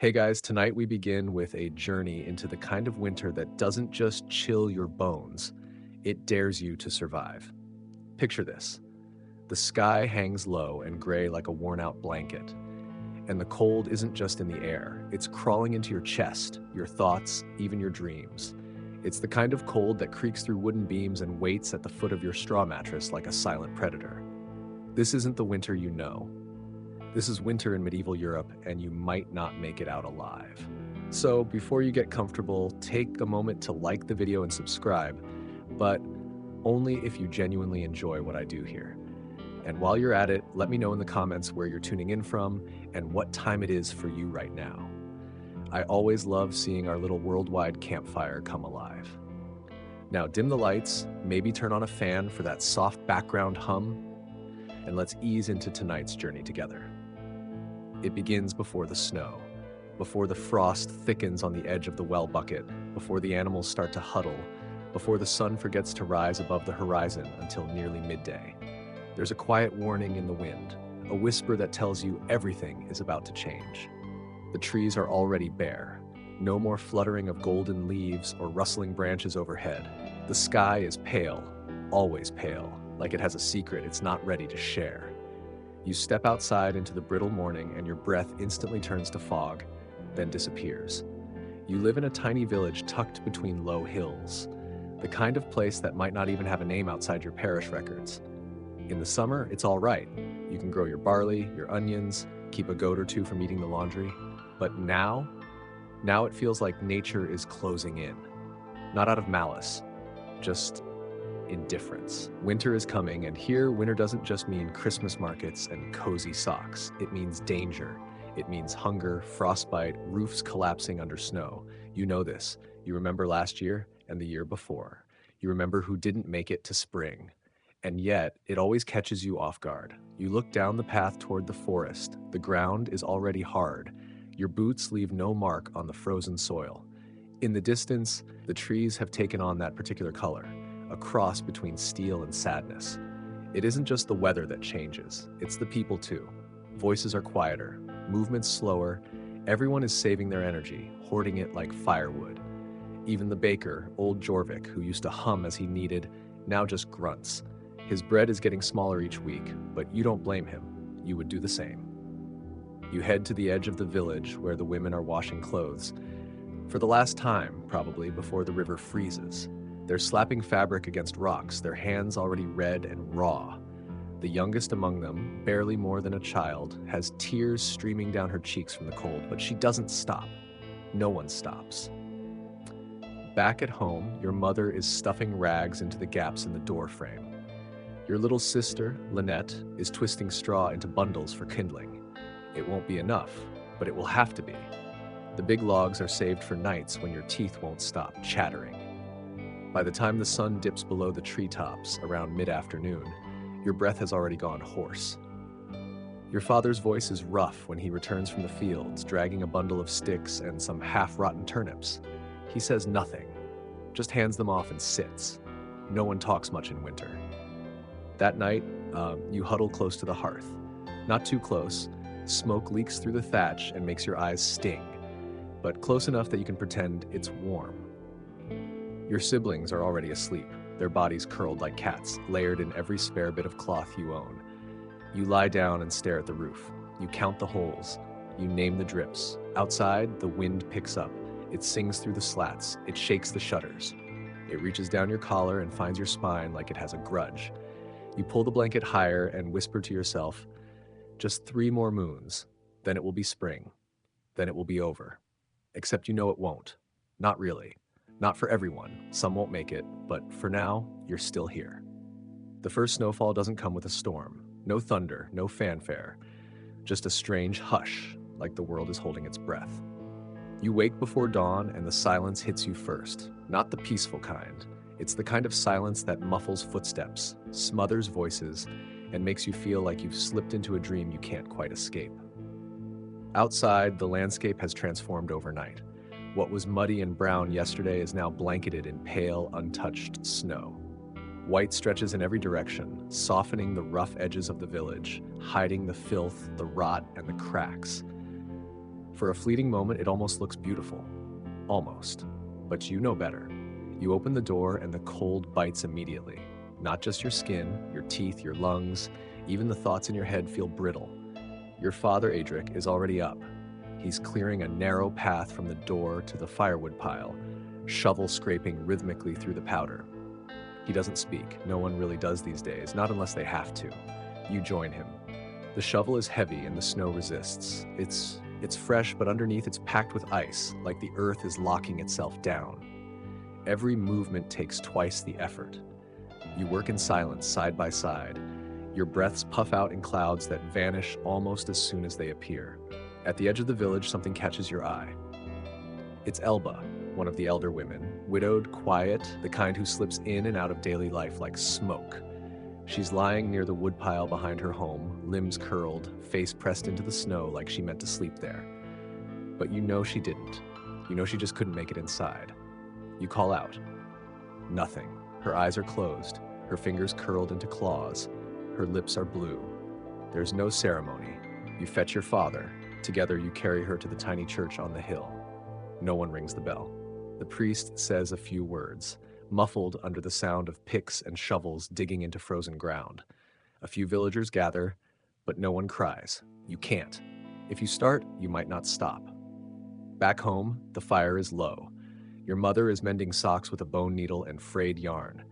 Hey guys, tonight we begin with a journey into the kind of winter that doesn't just chill your bones, it dares you to survive. Picture this: the sky hangs low and gray like a worn out blanket, and the cold isn't just in the air, it's crawling into your chest, your thoughts, even your dreams. It's the kind of cold that creaks through wooden beams and waits at the foot of your straw mattress like a silent predator. This isn't the winter you know. This is winter in medieval Europe, and you might not make it out alive. So, before you get comfortable, take a moment to like the video and subscribe, but only if you genuinely enjoy what I do here. And while you're at it, let me know in the comments where you're tuning in from and what time it is for you right now. I always love seeing our little worldwide campfire come alive. Now, dim the lights, maybe turn on a fan for that soft background hum, and let's ease into tonight's journey together. It begins before the snow, before the frost thickens on the edge of the well bucket, before the animals start to huddle, before the sun forgets to rise above the horizon until nearly midday. There's a quiet warning in the wind, a whisper that tells you everything is about to change. The trees are already bare. No more fluttering of golden leaves or rustling branches overhead. The sky is pale, always pale, like it has a secret it's not ready to share. You step outside into the brittle morning and your breath instantly turns to fog, then disappears. You live in a tiny village tucked between low hills, the kind of place that might not even have a name outside your parish records. In the summer, it's all right. You can grow your barley, your onions, keep a goat or two from eating the laundry. But now it feels like nature is closing in. Not out of malice, just indifference. Winter is coming, and here, winter doesn't just mean Christmas markets and cozy socks. It means danger. It means hunger, frostbite, roofs collapsing under snow. You know this. You remember last year and the year before. You remember who didn't make it to spring. And yet, it always catches you off guard. You look down the path toward the forest. The ground is already hard. Your boots leave no mark on the frozen soil. In the distance, the trees have taken on that particular color, a cross between steel and sadness. It isn't just the weather that changes, it's the people too. Voices are quieter, movements slower, everyone is saving their energy, hoarding it like firewood. Even the baker, old Jorvik, who used to hum as he needed, now just grunts. His bread is getting smaller each week, but you don't blame him. You would do the same. You head to the edge of the village where the women are washing clothes. For the last time, probably, before the river freezes. They're slapping fabric against rocks, their hands already red and raw. The youngest among them, barely more than a child, has tears streaming down her cheeks from the cold, but she doesn't stop. No one stops. Back at home, your mother is stuffing rags into the gaps in the door frame. Your little sister, Lynette, is twisting straw into bundles for kindling. It won't be enough, but it will have to be. The big logs are saved for nights when your teeth won't stop chattering. By the time the sun dips below the treetops around mid-afternoon, your breath has already gone hoarse. Your father's voice is rough when he returns from the fields, dragging a bundle of sticks and some half-rotten turnips. He says nothing, just hands them off and sits. No one talks much in winter. That night, you huddle close to the hearth. Not too close. Smoke leaks through the thatch and makes your eyes sting, but close enough that you can pretend it's warm. Your siblings are already asleep, their bodies curled like cats, layered in every spare bit of cloth you own. You lie down and stare at the roof. You count the holes. You name the drips. Outside, the wind picks up. It sings through the slats. It shakes the shutters. It reaches down your collar and finds your spine like it has a grudge. You pull the blanket higher and whisper to yourself, just 3 more moons, then it will be spring. Then it will be over. Except you know it won't. Not really. Not for everyone. Some won't make it, but for now, you're still here. The first snowfall doesn't come with a storm. No thunder, no fanfare. Just a strange hush, like the world is holding its breath. You wake before dawn and the silence hits you first. Not the peaceful kind. It's the kind of silence that muffles footsteps, smothers voices, and makes you feel like you've slipped into a dream you can't quite escape. Outside, the landscape has transformed overnight. What was muddy and brown yesterday is now blanketed in pale, untouched snow. White stretches in every direction, softening the rough edges of the village, hiding the filth, the rot, and the cracks. For a fleeting moment, it almost looks beautiful. Almost. But you know better. You open the door and the cold bites immediately. Not just your skin, your teeth, your lungs, even the thoughts in your head feel brittle. Your father, Adric, is already up. He's clearing a narrow path from the door to the firewood pile, shovel scraping rhythmically through the powder. He doesn't speak. No one really does these days, not unless they have to. You join him. The shovel is heavy and the snow resists. It's fresh, but underneath it's packed with ice, like the earth is locking itself down. Every movement takes twice the effort. You work in silence, side by side. Your breaths puff out in clouds that vanish almost as soon as they appear. At the edge of the village, something catches your eye. It's Elba, one of the elder women, widowed, quiet, the kind who slips in and out of daily life like smoke. She's lying near the woodpile behind her home, limbs curled, face pressed into the snow like she meant to sleep there. But you know she didn't. You know she just couldn't make it inside. You call out. Nothing. Her eyes are closed, her fingers curled into claws. Her lips are blue. There's no ceremony. You fetch your father. Together you carry her to the tiny church on the hill. No one rings the bell. The priest says a few words, muffled under the sound of picks and shovels digging into frozen ground. A few villagers gather, but no one cries. You can't. If you start, you might not stop. Back home, the fire is low. Your mother is mending socks with a bone needle and frayed yarn.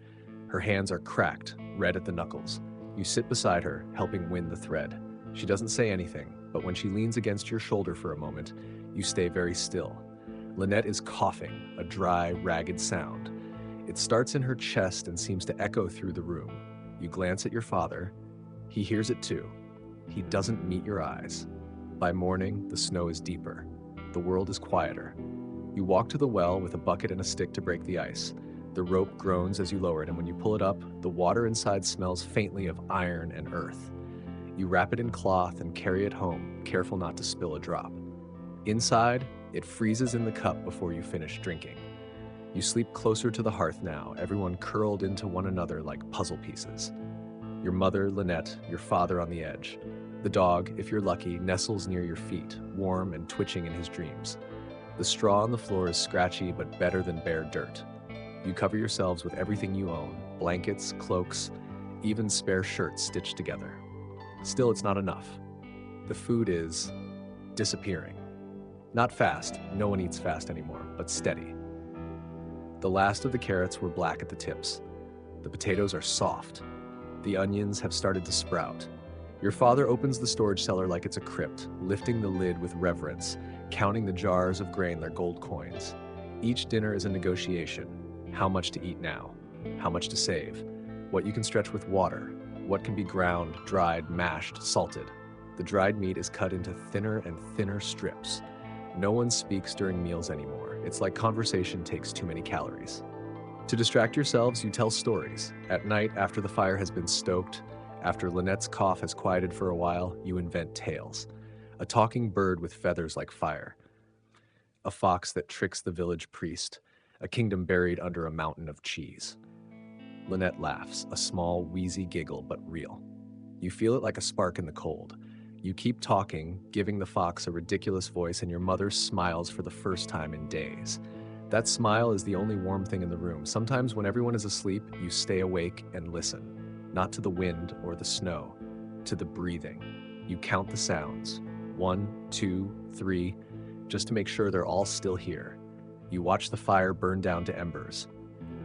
Her hands are cracked, red at the knuckles. You sit beside her, helping win the thread. She doesn't say anything, but when she leans against your shoulder for a moment, you stay very still. Lynette is coughing, a dry, ragged sound. It starts in her chest and seems to echo through the room. You glance at your father. He hears it too. He doesn't meet your eyes. By morning, the snow is deeper. The world is quieter. You walk to the well with a bucket and a stick to break the ice. The rope groans as you lower it, and when you pull it up, the water inside smells faintly of iron and earth. You wrap it in cloth and carry it home, careful not to spill a drop. Inside, it freezes in the cup before you finish drinking. You sleep closer to the hearth now, everyone curled into one another like puzzle pieces. Your mother, Lynette, your father on the edge. The dog, if you're lucky, nestles near your feet, warm and twitching in his dreams. The straw on the floor is scratchy but better than bare dirt. You cover yourselves with everything you own, blankets, cloaks, even spare shirts stitched together. Still, it's not enough. The food is disappearing. Not fast, no one eats fast anymore, but steady. The last of the carrots were black at the tips. The potatoes are soft. The onions have started to sprout. Your father opens the storage cellar like it's a crypt, lifting the lid with reverence, counting the jars of grain, their gold coins. Each dinner is a negotiation. How much to eat now? How much to save? What you can stretch with water? What can be ground, dried, mashed, salted? The dried meat is cut into thinner and thinner strips. No one speaks during meals anymore. It's like conversation takes too many calories. To distract yourselves, you tell stories. At night, after the fire has been stoked, after Lynette's cough has quieted for a while, you invent tales. A talking bird with feathers like fire. A fox that tricks the village priest. A kingdom buried under a mountain of cheese. Lynette laughs, a small, wheezy giggle, but real. You feel it like a spark in the cold. You keep talking, giving the fox a ridiculous voice, and your mother smiles for the first time in days. That smile is the only warm thing in the room. Sometimes when everyone is asleep, you stay awake and listen. Not to the wind or the snow, to the breathing. You count the sounds. 1, 2, 3, just to make sure they're all still here. You watch the fire burn down to embers.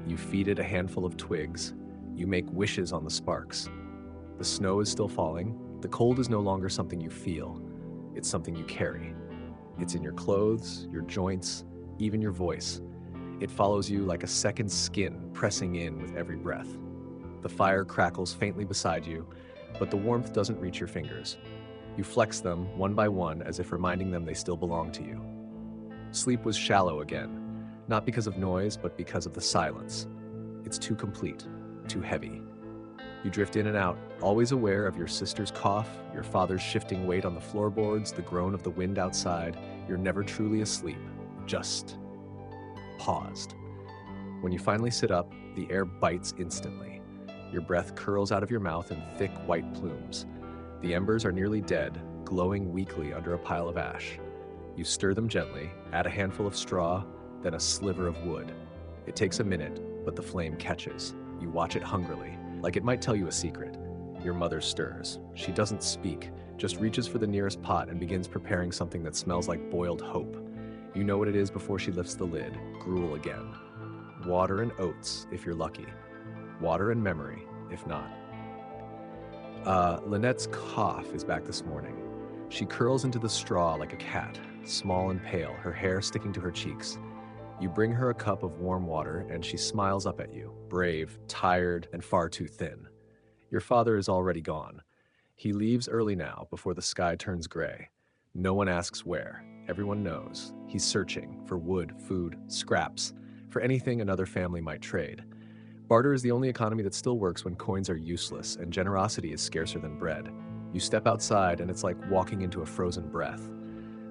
You feed it a handful of twigs. You make wishes on the sparks. The snow is still falling. The cold is no longer something you feel. It's something you carry. It's in your clothes, your joints, even your voice. It follows you like a second skin pressing in with every breath. The fire crackles faintly beside you, but the warmth doesn't reach your fingers. You flex them one by one as if reminding them they still belong to you. Sleep was shallow again. Not because of noise, but because of the silence. It's too complete, too heavy. You drift in and out, always aware of your sister's cough, your father's shifting weight on the floorboards, the groan of the wind outside. You're never truly asleep, just paused. When you finally sit up, the air bites instantly. Your breath curls out of your mouth in thick white plumes. The embers are nearly dead, glowing weakly under a pile of ash. You stir them gently, add a handful of straw, then a sliver of wood. It takes a minute, but the flame catches. You watch it hungrily, like it might tell you a secret. Your mother stirs. She doesn't speak, just reaches for the nearest pot and begins preparing something that smells like boiled hope. You know what it is before she lifts the lid. Gruel again. Water and oats, if you're lucky. Water and memory, if not. Lynette's cough is back this morning. She curls into the straw like a cat, small and pale, her hair sticking to her cheeks. You bring her a cup of warm water, and she smiles up at you, brave, tired, and far too thin. Your father is already gone. He leaves early now, before the sky turns gray. No one asks where. Everyone knows. He's searching for wood, food, scraps, for anything another family might trade. Barter is the only economy that still works when coins are useless and generosity is scarcer than bread. You step outside and it's like walking into a frozen breath.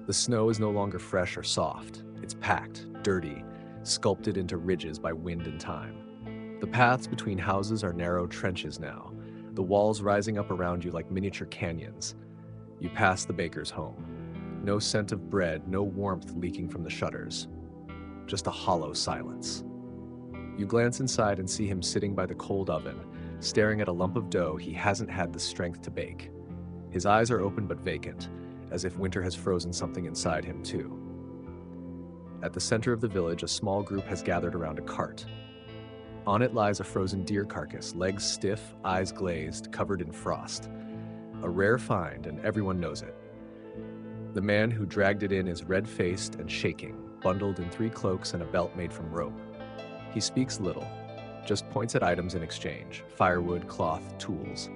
The snow is no longer fresh or soft. It's packed, dirty, sculpted into ridges by wind and time. The paths between houses are narrow trenches now, the walls rising up around you like miniature canyons. You pass the baker's home. No scent of bread, no warmth leaking from the shutters. Just a hollow silence. You glance inside and see him sitting by the cold oven, staring at a lump of dough he hasn't had the strength to bake. His eyes are open but vacant, as if winter has frozen something inside him too. At the center of the village, a small group has gathered around a cart. On it lies a frozen deer carcass, legs stiff, eyes glazed, covered in frost. A rare find, and everyone knows it. The man who dragged it in is red-faced and shaking, bundled in 3 cloaks and a belt made from rope. He speaks little, just points at items in exchange: firewood, cloth, tools.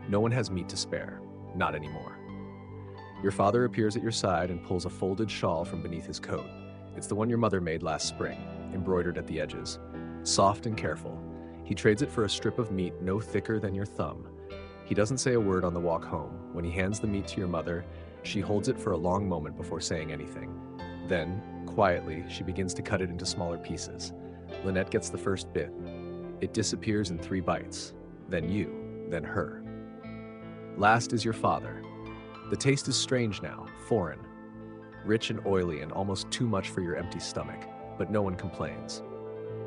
No one has meat to spare, not anymore. Your father appears at your side and pulls a folded shawl from beneath his coat. It's the one your mother made last spring, embroidered at the edges. Soft and careful. He trades it for a strip of meat no thicker than your thumb. He doesn't say a word on the walk home. When he hands the meat to your mother, she holds it for a long moment before saying anything. Then, quietly, she begins to cut it into smaller pieces. Lynette gets the first bit. It disappears in 3 bites. Then you, then her. Last is your father. The taste is strange now, foreign. Rich and oily and almost too much for your empty stomach, but no one complains.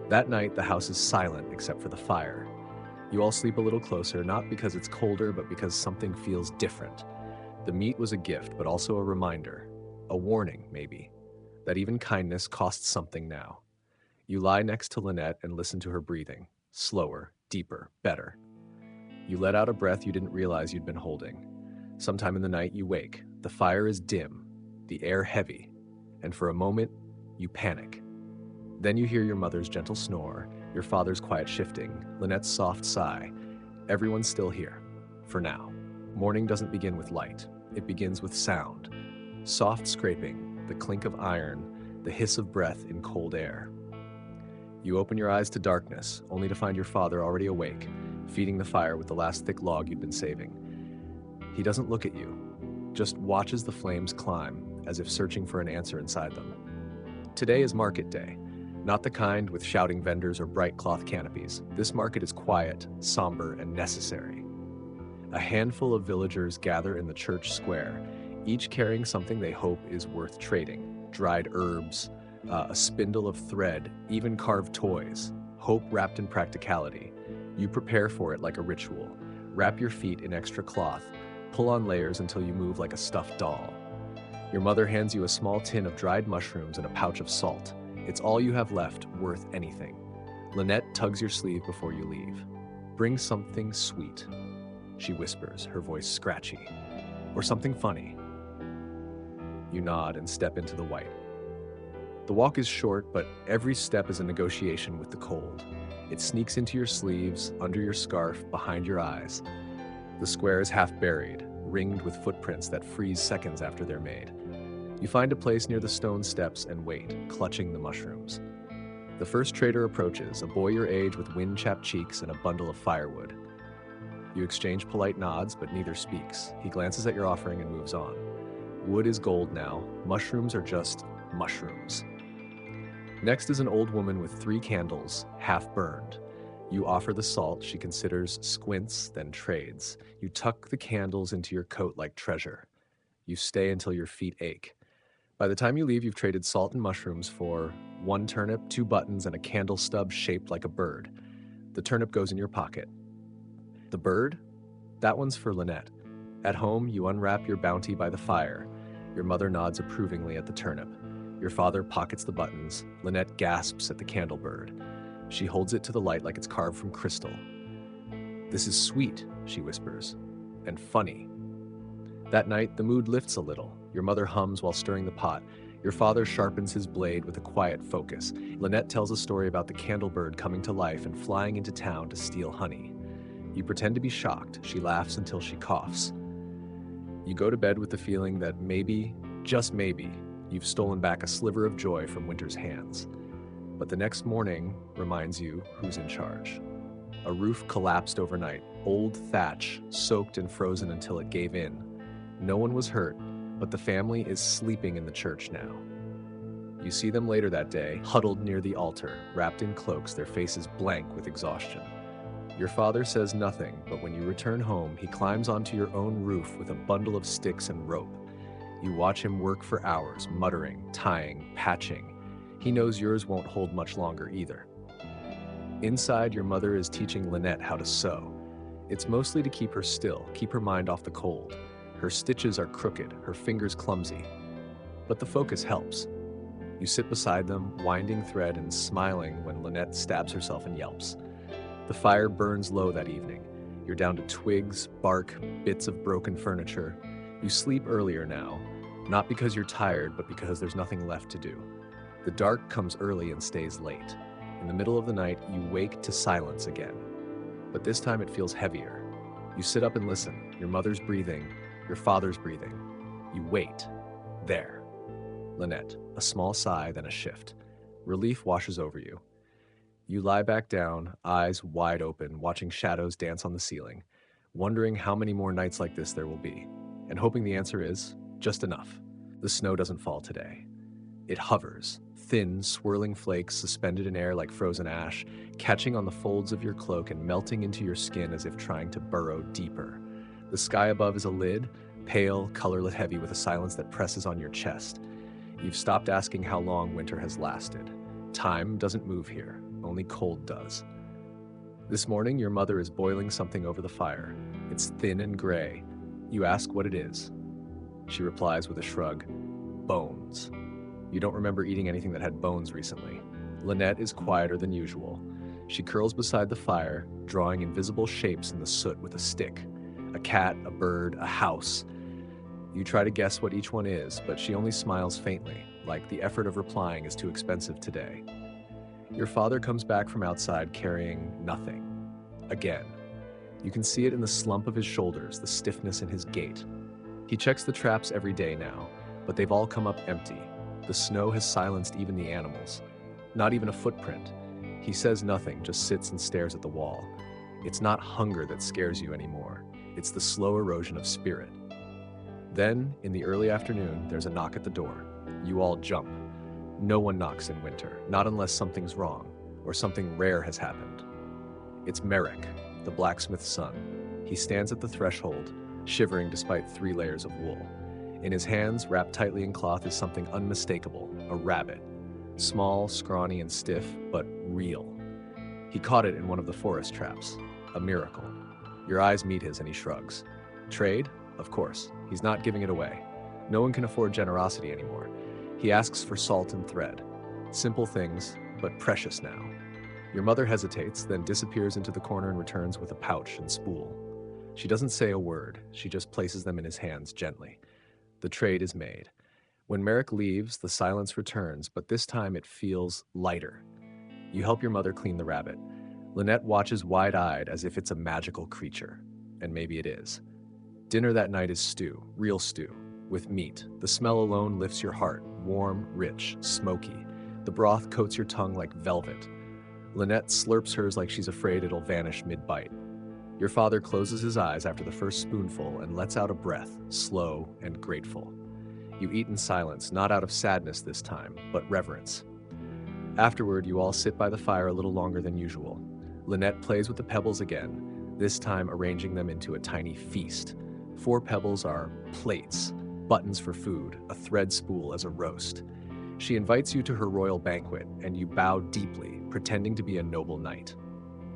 That night, the house is silent except for the fire. You all sleep a little closer, not because it's colder, but because something feels different. The meat was a gift, but also a reminder, a warning, maybe, that even kindness costs something now. You lie next to Lynette and listen to her breathing, slower, deeper, better. You let out a breath you didn't realize you'd been holding. Sometime in the night, you wake. The fire is dim, the air heavy, and for a moment, you panic. Then you hear your mother's gentle snore, your father's quiet shifting, Lynette's soft sigh. Everyone's still here, for now. Morning doesn't begin with light. It begins with sound. Soft scraping, the clink of iron, the hiss of breath in cold air. You open your eyes to darkness, only to find your father already awake, feeding the fire with the last thick log you'd been saving. He doesn't look at you, just watches the flames climb, as if searching for an answer inside them. Today is market day, not the kind with shouting vendors or bright cloth canopies. This market is quiet, somber, and necessary. A handful of villagers gather in the church square, each carrying something they hope is worth trading: dried herbs, a spindle of thread, even carved toys. Hope wrapped in practicality. You prepare for it like a ritual. Wrap your feet in extra cloth. Pull on layers until you move like a stuffed doll. Your mother hands you a small tin of dried mushrooms and a pouch of salt. It's all you have left worth anything. Lynette tugs your sleeve before you leave. Bring something sweet, she whispers, her voice scratchy. Or something funny. You nod and step into the white. The walk is short, but every step is a negotiation with the cold. It sneaks into your sleeves, under your scarf, behind your eyes. The square is half buried, ringed with footprints that freeze seconds after they're made. You find a place near the stone steps and wait, clutching the mushrooms. The first trader approaches, a boy your age with wind-chapped cheeks and a bundle of firewood. You exchange polite nods, but neither speaks. He glances at your offering and moves on. Wood is gold now. Mushrooms are just mushrooms. Next is an old woman with 3 candles, half burned. You offer the salt. She considers, squints, then trades. You tuck the candles into your coat like treasure. You stay until your feet ache. By the time you leave, you've traded salt and mushrooms for one turnip, two buttons, and a candle stub shaped like a bird. The turnip goes in your pocket. The bird? That one's for Lynette. At home, you unwrap your bounty by the fire. Your mother nods approvingly at the turnip. Your father pockets the buttons. Lynette gasps at the candle bird. She holds it to the light like it's carved from crystal. "This is sweet," she whispers, "and funny." That night, the mood lifts a little. Your mother hums while stirring the pot. Your father sharpens his blade with a quiet focus. Lynette tells a story about the candle bird coming to life and flying into town to steal honey. You pretend to be shocked. She laughs until she coughs. You go to bed with the feeling that maybe, just maybe, you've stolen back a sliver of joy from winter's hands. But the next morning reminds you who's in charge. A roof collapsed overnight, old thatch, soaked and frozen until it gave in. No one was hurt, but the family is sleeping in the church now. You see them later that day, huddled near the altar, wrapped in cloaks, their faces blank with exhaustion. Your father says nothing, but when you return home, he climbs onto your own roof with a bundle of sticks and rope. You watch him work for hours, muttering, tying, patching. He knows yours won't hold much longer either. Inside, your mother is teaching Lynette how to sew. It's mostly to keep her still, keep her mind off the cold. Her stitches are crooked, her fingers clumsy. But the focus helps. You sit beside them, winding thread and smiling when Lynette stabs herself and yelps. The fire burns low that evening. You're down to twigs, bark, bits of broken furniture. You sleep earlier now, not because you're tired, but because there's nothing left to do. The dark comes early and stays late. In the middle of the night, you wake to silence again. But this time it feels heavier. You sit up and listen. Your mother's breathing, your father's breathing. You wait. There. Lynette, a small sigh, then a shift. Relief washes over you. You lie back down, eyes wide open, watching shadows dance on the ceiling, wondering how many more nights like this there will be, and hoping the answer is just enough. The snow doesn't fall today. It hovers, thin, swirling flakes suspended in air like frozen ash, catching on the folds of your cloak and melting into your skin as if trying to burrow deeper. The sky above is a lid, pale, colorless, heavy, with a silence that presses on your chest. You've stopped asking how long winter has lasted. Time doesn't move here. Only cold does. This morning, your mother is boiling something over the fire. It's thin and gray. You ask what it is. She replies with a shrug. Bones. You don't remember eating anything that had bones recently. Lynette is quieter than usual. She curls beside the fire, drawing invisible shapes in the soot with a stick. A cat, a bird, a house. You try to guess what each one is, but she only smiles faintly, like the effort of replying is too expensive today. Your father comes back from outside carrying nothing. Again. You can see it in the slump of his shoulders, the stiffness in his gait. He checks the traps every day now, but they've all come up empty. The snow has silenced even the animals. Not even a footprint. He says nothing, just sits and stares at the wall. It's not hunger that scares you anymore. It's the slow erosion of spirit. Then, in the early afternoon, there's a knock at the door. You all jump. No one knocks in winter, not unless something's wrong, or something rare has happened. It's Merrick, the blacksmith's son. He stands at the threshold, shivering despite 3 layers of wool. In his hands, wrapped tightly in cloth, is something unmistakable, a rabbit. Small, scrawny, and stiff, but real. He caught it in one of the forest traps. A miracle. Your eyes meet his and he shrugs. Trade? Of course. He's not giving it away. No one can afford generosity anymore. He asks for salt and thread. Simple things, but precious now. Your mother hesitates, then disappears into the corner and returns with a pouch and spool. She doesn't say a word. She just places them in his hands gently. The trade is made. When Merrick leaves, the silence returns, but this time it feels lighter. You help your mother clean the rabbit. Lynette watches wide-eyed as if it's a magical creature. And maybe it is. Dinner that night is stew, real stew, with meat. The smell alone lifts your heart, warm, rich, smoky. The broth coats your tongue like velvet. Lynette slurps hers like she's afraid it'll vanish mid-bite. Your father closes his eyes after the first spoonful and lets out a breath, slow and grateful. You eat in silence, not out of sadness this time, but reverence. Afterward, you all sit by the fire a little longer than usual. Lynette plays with the pebbles again, this time arranging them into a tiny feast. 4 pebbles are plates. buttons for food, a thread spool as a roast. She invites you to her royal banquet, and you bow deeply, pretending to be a noble knight.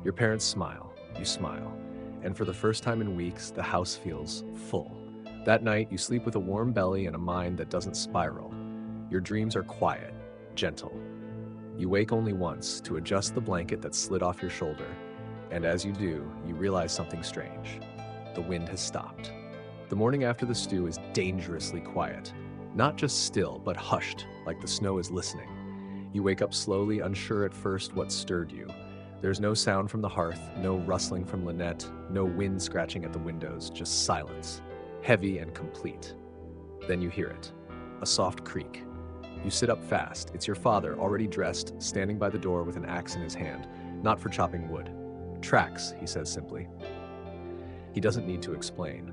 Your parents smile, you smile, and for the first time in weeks, the house feels full. That night, you sleep with a warm belly and a mind that doesn't spiral. Your dreams are quiet, gentle. You wake only once to adjust the blanket that slid off your shoulder, and as you do, you realize something strange. The wind has stopped. The morning after the stew is dangerously quiet. Not just still, but hushed, like the snow is listening. You wake up slowly, unsure at first what stirred you. There's no sound from the hearth, no rustling from Lynette, no wind scratching at the windows, just silence, heavy and complete. Then you hear it, a soft creak. You sit up fast. It's your father, already dressed, standing by the door with an axe in his hand, not for chopping wood. Tracks, he says simply. He doesn't need to explain.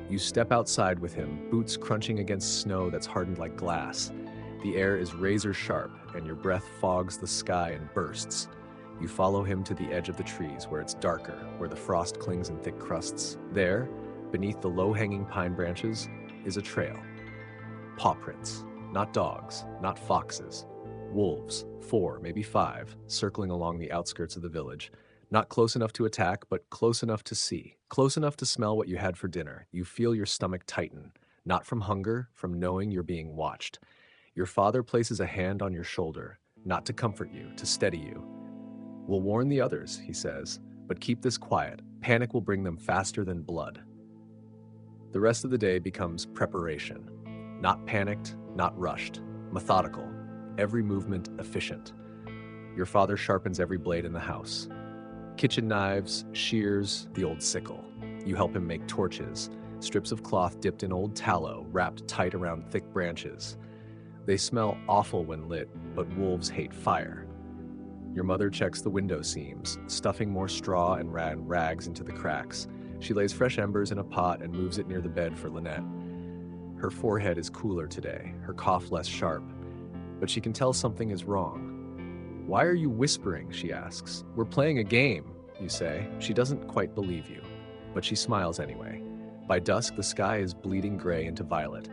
You step outside with him, boots crunching against snow that's hardened like glass. The air is razor sharp, and your breath fogs the sky and bursts. You follow him to the edge of the trees, where it's darker, where the frost clings in thick crusts. There, beneath the low-hanging pine branches, is a trail. Paw prints. Not dogs, not foxes. Wolves, 4, maybe 5, circling along the outskirts of the village. Not close enough to attack, but close enough to see. Close enough to smell what you had for dinner. You feel your stomach tighten. Not from hunger, from knowing you're being watched. Your father places a hand on your shoulder, not to comfort you, to steady you. We'll warn the others, he says, but keep this quiet. Panic will bring them faster than blood. The rest of the day becomes preparation. Not panicked, not rushed. Methodical. Every movement efficient. Your father sharpens every blade in the house. Kitchen knives, shears, the old sickle. You help him make torches, strips of cloth dipped in old tallow, wrapped tight around thick branches. They smell awful when lit, but wolves hate fire. Your mother checks the window seams, stuffing more straw and rags into the cracks. She lays fresh embers in a pot and moves it near the bed for Lynette. Her forehead is cooler today, her cough less sharp, but she can tell something is wrong. Why are you whispering, she asks. We're playing a game, you say. She doesn't quite believe you, but she smiles anyway. By dusk, the sky is bleeding gray into violet.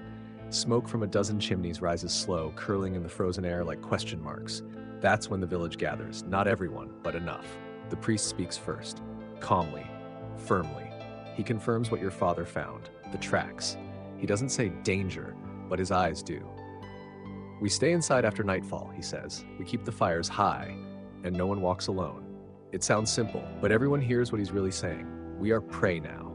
Smoke from a dozen chimneys rises slow, curling in the frozen air like question marks. That's when the village gathers. Not everyone, but enough. The priest speaks first, calmly, firmly. He confirms what your father found, the tracks. He doesn't say danger, but his eyes do. We stay inside after nightfall, he says. We keep the fires high, and no one walks alone. It sounds simple, but everyone hears what he's really saying. We are prey now.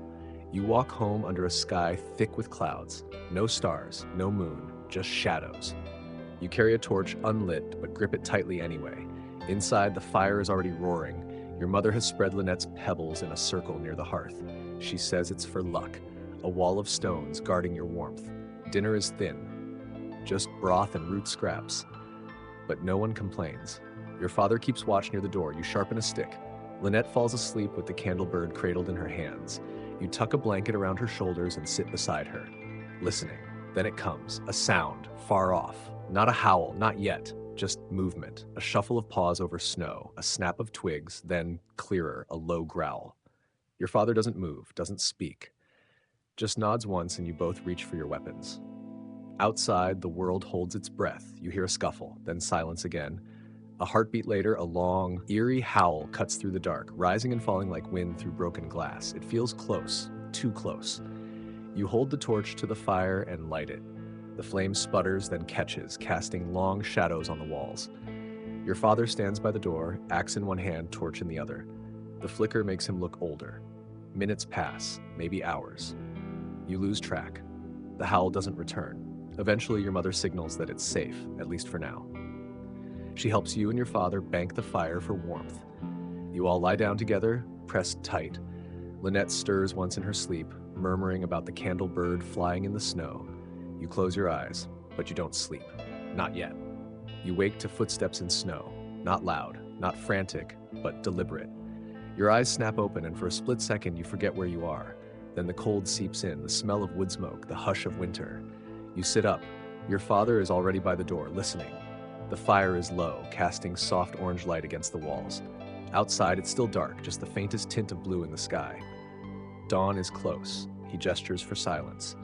You walk home under a sky thick with clouds. No stars, no moon, just shadows. You carry a torch unlit, but grip it tightly anyway. Inside, the fire is already roaring. Your mother has spread Lynette's pebbles in a circle near the hearth. She says it's for luck. A wall of stones guarding your warmth. Dinner is thin. Just broth and root scraps. But no one complains. Your father keeps watch near the door. You sharpen a stick. Lynette falls asleep with the candle bird cradled in her hands. You tuck a blanket around her shoulders and sit beside her, listening. Then it comes, a sound, far off. Not a howl, not yet. Just movement, a shuffle of paws over snow, a snap of twigs, then, clearer, a low growl. Your father doesn't move, doesn't speak. Just nods once and you both reach for your weapons. Outside, the world holds its breath. You hear a scuffle, then silence again. A heartbeat later, a long, eerie howl cuts through the dark, rising and falling like wind through broken glass. It feels close, too close. You hold the torch to the fire and light it. The flame sputters, then catches, casting long shadows on the walls. Your father stands by the door, axe in one hand, torch in the other. The flicker makes him look older. Minutes pass, maybe hours. You lose track. The howl doesn't return. Eventually, your mother signals that it's safe, at least for now. She helps you and your father bank the fire for warmth. You all lie down together, pressed tight. Lynette stirs once in her sleep, murmuring about the candle bird flying in the snow. You close your eyes, but you don't sleep. Not yet. You wake to footsteps in snow. Not loud, not frantic, but deliberate. Your eyes snap open, and for a split second, you forget where you are. Then the cold seeps in, the smell of wood smoke, the hush of winter. You sit up. Your father is already by the door, listening. The fire is low, casting soft orange light against the walls. Outside, it's still dark, just the faintest tint of blue in the sky. Dawn is close. He gestures for silence.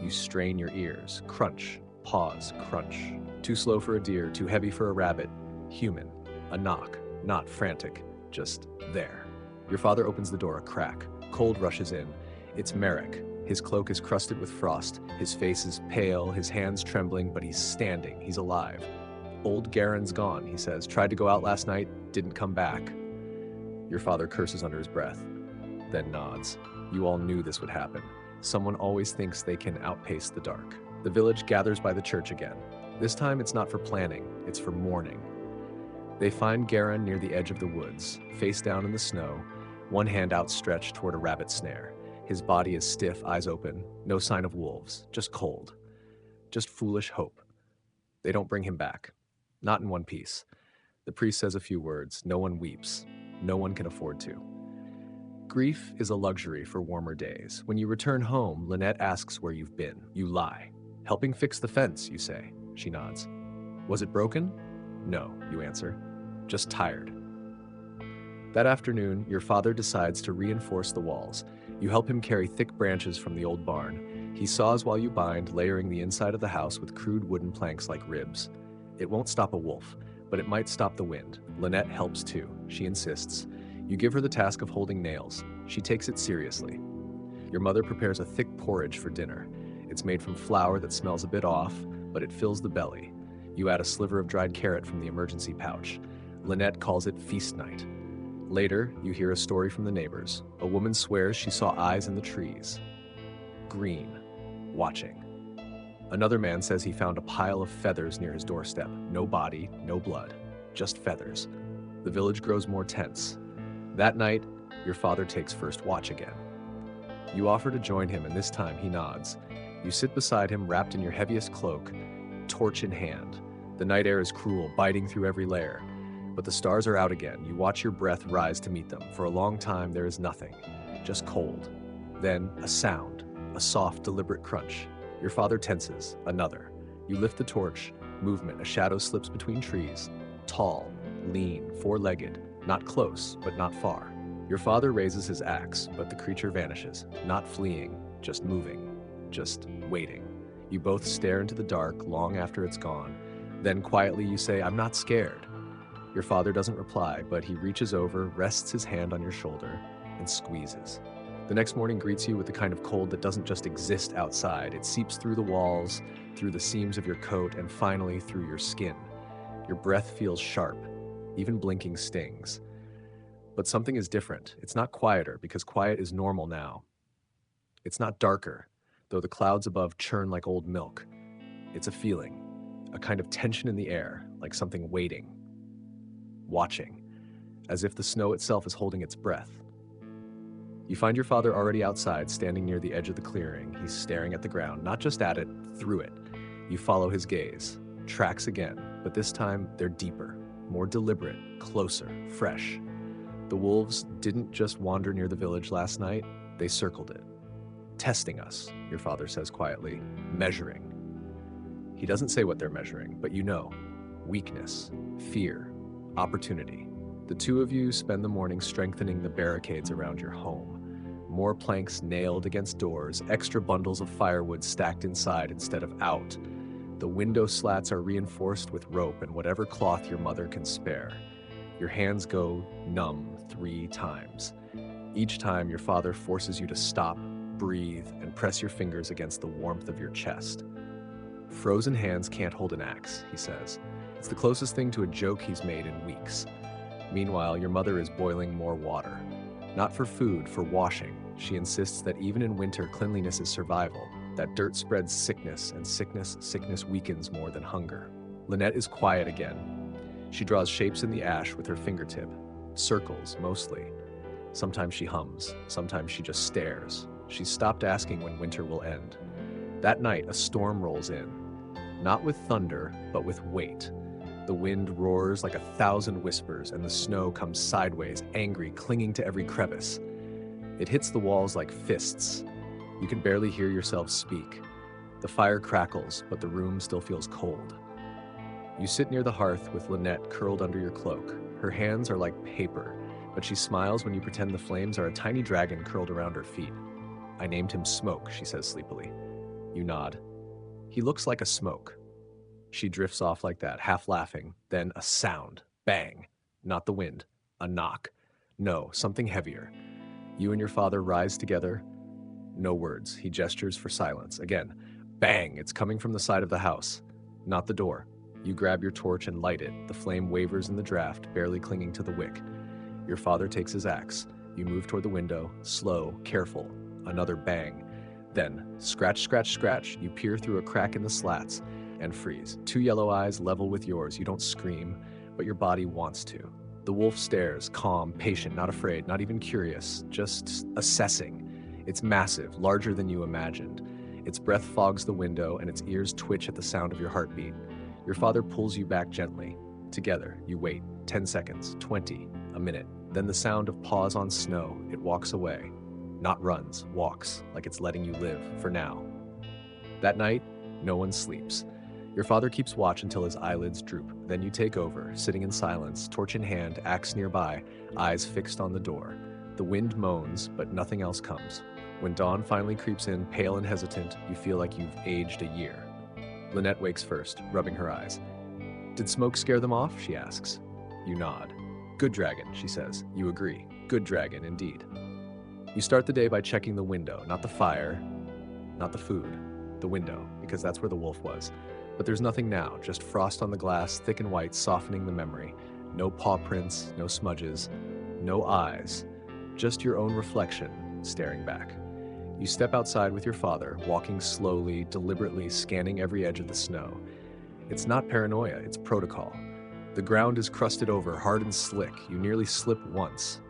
You strain your ears. Crunch, pause, crunch. Too slow for a deer, too heavy for a rabbit. Human. A knock, not frantic, just there. Your father opens the door a crack. Cold rushes in. It's Merrick. His cloak is crusted with frost. His face is pale, his hands trembling, but he's standing. He's alive. Old Garen's gone, he says. Tried to go out last night, didn't come back. Your father curses under his breath, then nods. You all knew this would happen. Someone always thinks they can outpace the dark. The village gathers by the church again. This time it's not for planning, it's for mourning. They find Garen near the edge of the woods, face down in the snow, one hand outstretched toward a rabbit snare. His body is stiff, eyes open, no sign of wolves, just cold. Just foolish hope. They don't bring him back. Not in one piece. The priest says a few words. No one weeps. No one can afford to. Grief is a luxury for warmer days. When you return home, Lynette asks where you've been. You lie. Helping fix the fence, you say. She nods. Was it broken? No, you answer. Just tired. That afternoon, your father decides to reinforce the walls. You help him carry thick branches from the old barn. He saws while you bind, layering the inside of the house with crude wooden planks like ribs. It won't stop a wolf, but it might stop the wind. Lynette helps too. She insists. You give her the task of holding nails. She takes it seriously. Your mother prepares a thick porridge for dinner. It's made from flour that smells a bit off, but it fills the belly. You add a sliver of dried carrot from the emergency pouch. Lynette calls it feast night. Later, you hear a story from the neighbors. A woman swears she saw eyes in the trees. Green. Watching. Another man says he found a pile of feathers near his doorstep. No body, no blood. Just feathers. The village grows more tense. That night, your father takes first watch again. You offer to join him, and this time he nods. You sit beside him, wrapped in your heaviest cloak, torch in hand. The night air is cruel, biting through every layer. But the stars are out again. You watch your breath rise to meet them. For a long time, there is nothing, just cold. Then, a sound, a soft, deliberate crunch. Your father tenses. Another. You lift the torch. Movement. A shadow slips between trees. Tall, lean, four-legged. Not close, but not far. Your father raises his axe, but the creature vanishes. Not fleeing, just moving, just waiting. You both stare into the dark long after it's gone. Then quietly you say, "I'm not scared." Your father doesn't reply, but he reaches over, rests his hand on your shoulder, and squeezes. The next morning greets you with the kind of cold that doesn't just exist outside. It seeps through the walls, through the seams of your coat, and finally through your skin. Your breath feels sharp. Even blinking stings. But something is different. It's not quieter, because quiet is normal now. It's not darker, though the clouds above churn like old milk. It's a feeling, a kind of tension in the air, like something waiting, watching, as if the snow itself is holding its breath. You find your father already outside, standing near the edge of the clearing. He's staring at the ground, not just at it, through it. You follow his gaze. Tracks again, but this time they're deeper, more deliberate, closer, fresh. The wolves didn't just wander near the village last night, they circled it. Testing us, your father says quietly, measuring. He doesn't say what they're measuring, but you know. Weakness, fear, opportunity. The two of you spend the morning strengthening the barricades around your home. More planks nailed against doors, extra bundles of firewood stacked inside instead of out. The window slats are reinforced with rope and whatever cloth your mother can spare. Your hands go numb 3 times. Each time your father forces you to stop, breathe, and press your fingers against the warmth of your chest. Frozen hands can't hold an axe, he says. It's the closest thing to a joke he's made in weeks. Meanwhile, your mother is boiling more water. Not for food, for washing. She insists that even in winter, cleanliness is survival. That dirt spreads sickness, and sickness weakens more than hunger. Lynette is quiet again. She draws shapes in the ash with her fingertip. Circles, mostly. Sometimes she hums. Sometimes she just stares. She's stopped asking when winter will end. That night, a storm rolls in. Not with thunder, but with weight. The wind roars like 1,000 whispers, and the snow comes sideways, angry, clinging to every crevice. It hits the walls like fists. You can barely hear yourself speak. The fire crackles, but the room still feels cold. You sit near the hearth with Lynette curled under your cloak. Her hands are like paper, but she smiles when you pretend the flames are a tiny dragon curled around her feet. "I named him Smoke," she says sleepily. You nod. He looks like a smoke. She drifts off like that, half laughing. Then a sound. Bang. Not the wind. A knock. No, something heavier. You and your father rise together. No words. He gestures for silence. Again. Bang. It's coming from the side of the house. Not the door. You grab your torch and light it. The flame wavers in the draft, barely clinging to the wick. Your father takes his axe. You move toward the window. Slow, careful. Another bang. Then, scratch, scratch, scratch. You peer through a crack in the slats and freeze. Two yellow eyes level with yours. You don't scream, but your body wants to. The wolf stares, calm, patient, not afraid, not even curious, just assessing. It's massive, larger than you imagined. Its breath fogs the window and its ears twitch at the sound of your heartbeat. Your father pulls you back gently. Together, you wait. 10 seconds, 20, a minute. Then the sound of paws on snow. It walks away. Not runs, walks, like it's letting you live, for now. That night, no one sleeps. Your father keeps watch until his eyelids droop. Then you take over, sitting in silence, torch in hand, axe nearby, eyes fixed on the door. The wind moans, but nothing else comes. When dawn finally creeps in, pale and hesitant, you feel like you've aged a year. Lynette wakes first, rubbing her eyes. Did smoke scare them off? She asks. You nod. Good dragon, she says. You agree. Good dragon, indeed. You start the day by checking the window, not the fire, not the food, the window, because that's where the wolf was. But there's nothing now, just frost on the glass, thick and white, softening the memory. No paw prints, no smudges, no eyes, just your own reflection staring back. You step outside with your father, walking slowly, deliberately, scanning every edge of the snow. It's not paranoia, it's protocol. The ground is crusted over, hard and slick. You nearly slip once.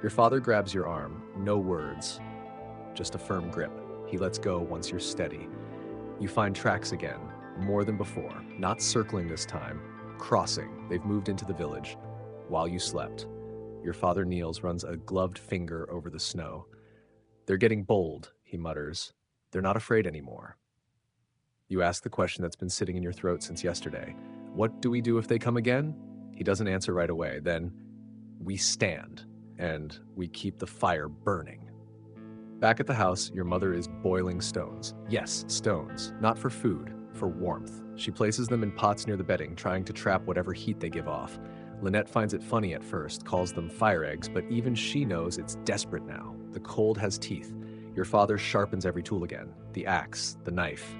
Your father grabs your arm, no words, just a firm grip. He lets go once you're steady. You find tracks again, more than before, not circling this time, crossing. They've moved into the village. While you slept, your father kneels, runs a gloved finger over the snow. They're getting bold, he mutters. They're not afraid anymore. You ask the question that's been sitting in your throat since yesterday. What do we do if they come again? He doesn't answer right away. Then, we stand, and we keep the fire burning. Back at the house, your mother is boiling stones. Yes, stones. Not for food, for warmth. She places them in pots near the bedding, trying to trap whatever heat they give off. Lynette finds it funny at first, calls them fire eggs, but even she knows it's desperate now. The cold has teeth. Your father sharpens every tool again. The axe, the knife,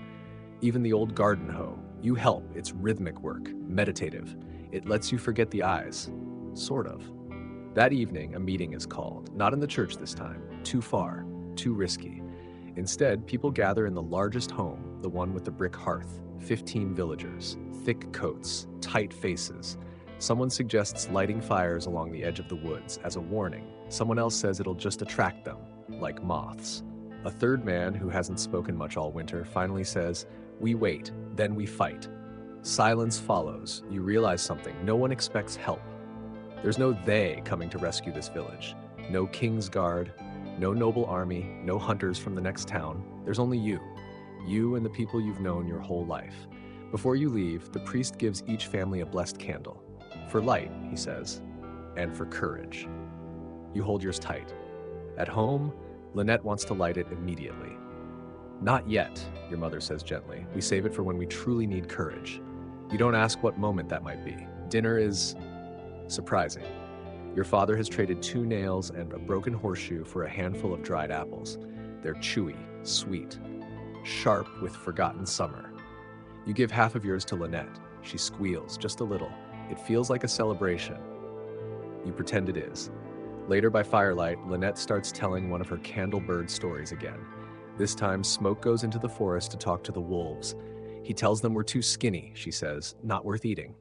even the old garden hoe. You help. It's rhythmic work, meditative. It lets you forget the eyes. Sort of. That evening, a meeting is called. Not in the church this time. Too far. Too risky. Instead, people gather in the largest home, the one with the brick hearth. 15 villagers. Thick coats. Tight faces. Someone suggests lighting fires along the edge of the woods as a warning. Someone else says it'll just attract them, like moths. A third man, who hasn't spoken much all winter, finally says, "We wait, then we fight." Silence follows. You realize something. No one expects help. There's no they coming to rescue this village. No king's guard, no noble army, no hunters from the next town. There's only you. You and the people you've known your whole life. Before you leave, the priest gives each family a blessed candle. For light, he says, and for courage. You hold yours tight. At home, Lynette wants to light it immediately. Not yet, your mother says gently. We save it for when we truly need courage. You don't ask what moment that might be. Dinner is surprising. Your father has traded 2 nails and a broken horseshoe for a handful of dried apples. They're chewy, sweet, sharp with forgotten summer. You give half of yours to Lynette. She squeals, just a little. It feels like a celebration. You pretend it is. Later by firelight, Lynette starts telling one of her candlebird stories again. This time, Smoke goes into the forest to talk to the wolves. He tells them we're too skinny, she says, not worth eating.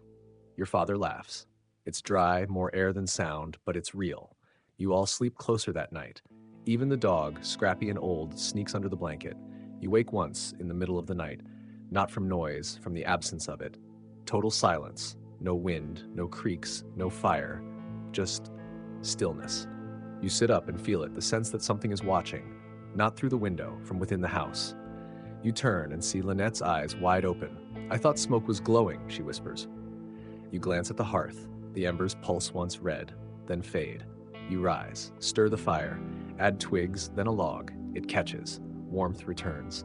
Your father laughs. It's dry, more air than sound, but it's real. You all sleep closer that night. Even the dog, scrappy and old, sneaks under the blanket. You wake once in the middle of the night, not from noise, from the absence of it. Total silence. No wind, no creaks, no fire, just stillness. You sit up and feel it, the sense that something is watching, not through the window, from within the house. You turn and see Lynette's eyes wide open. I thought Smoke was glowing, she whispers. You glance at the hearth. The embers pulse once red, then fade. You rise, stir the fire, add twigs, then a log. It catches. Warmth returns.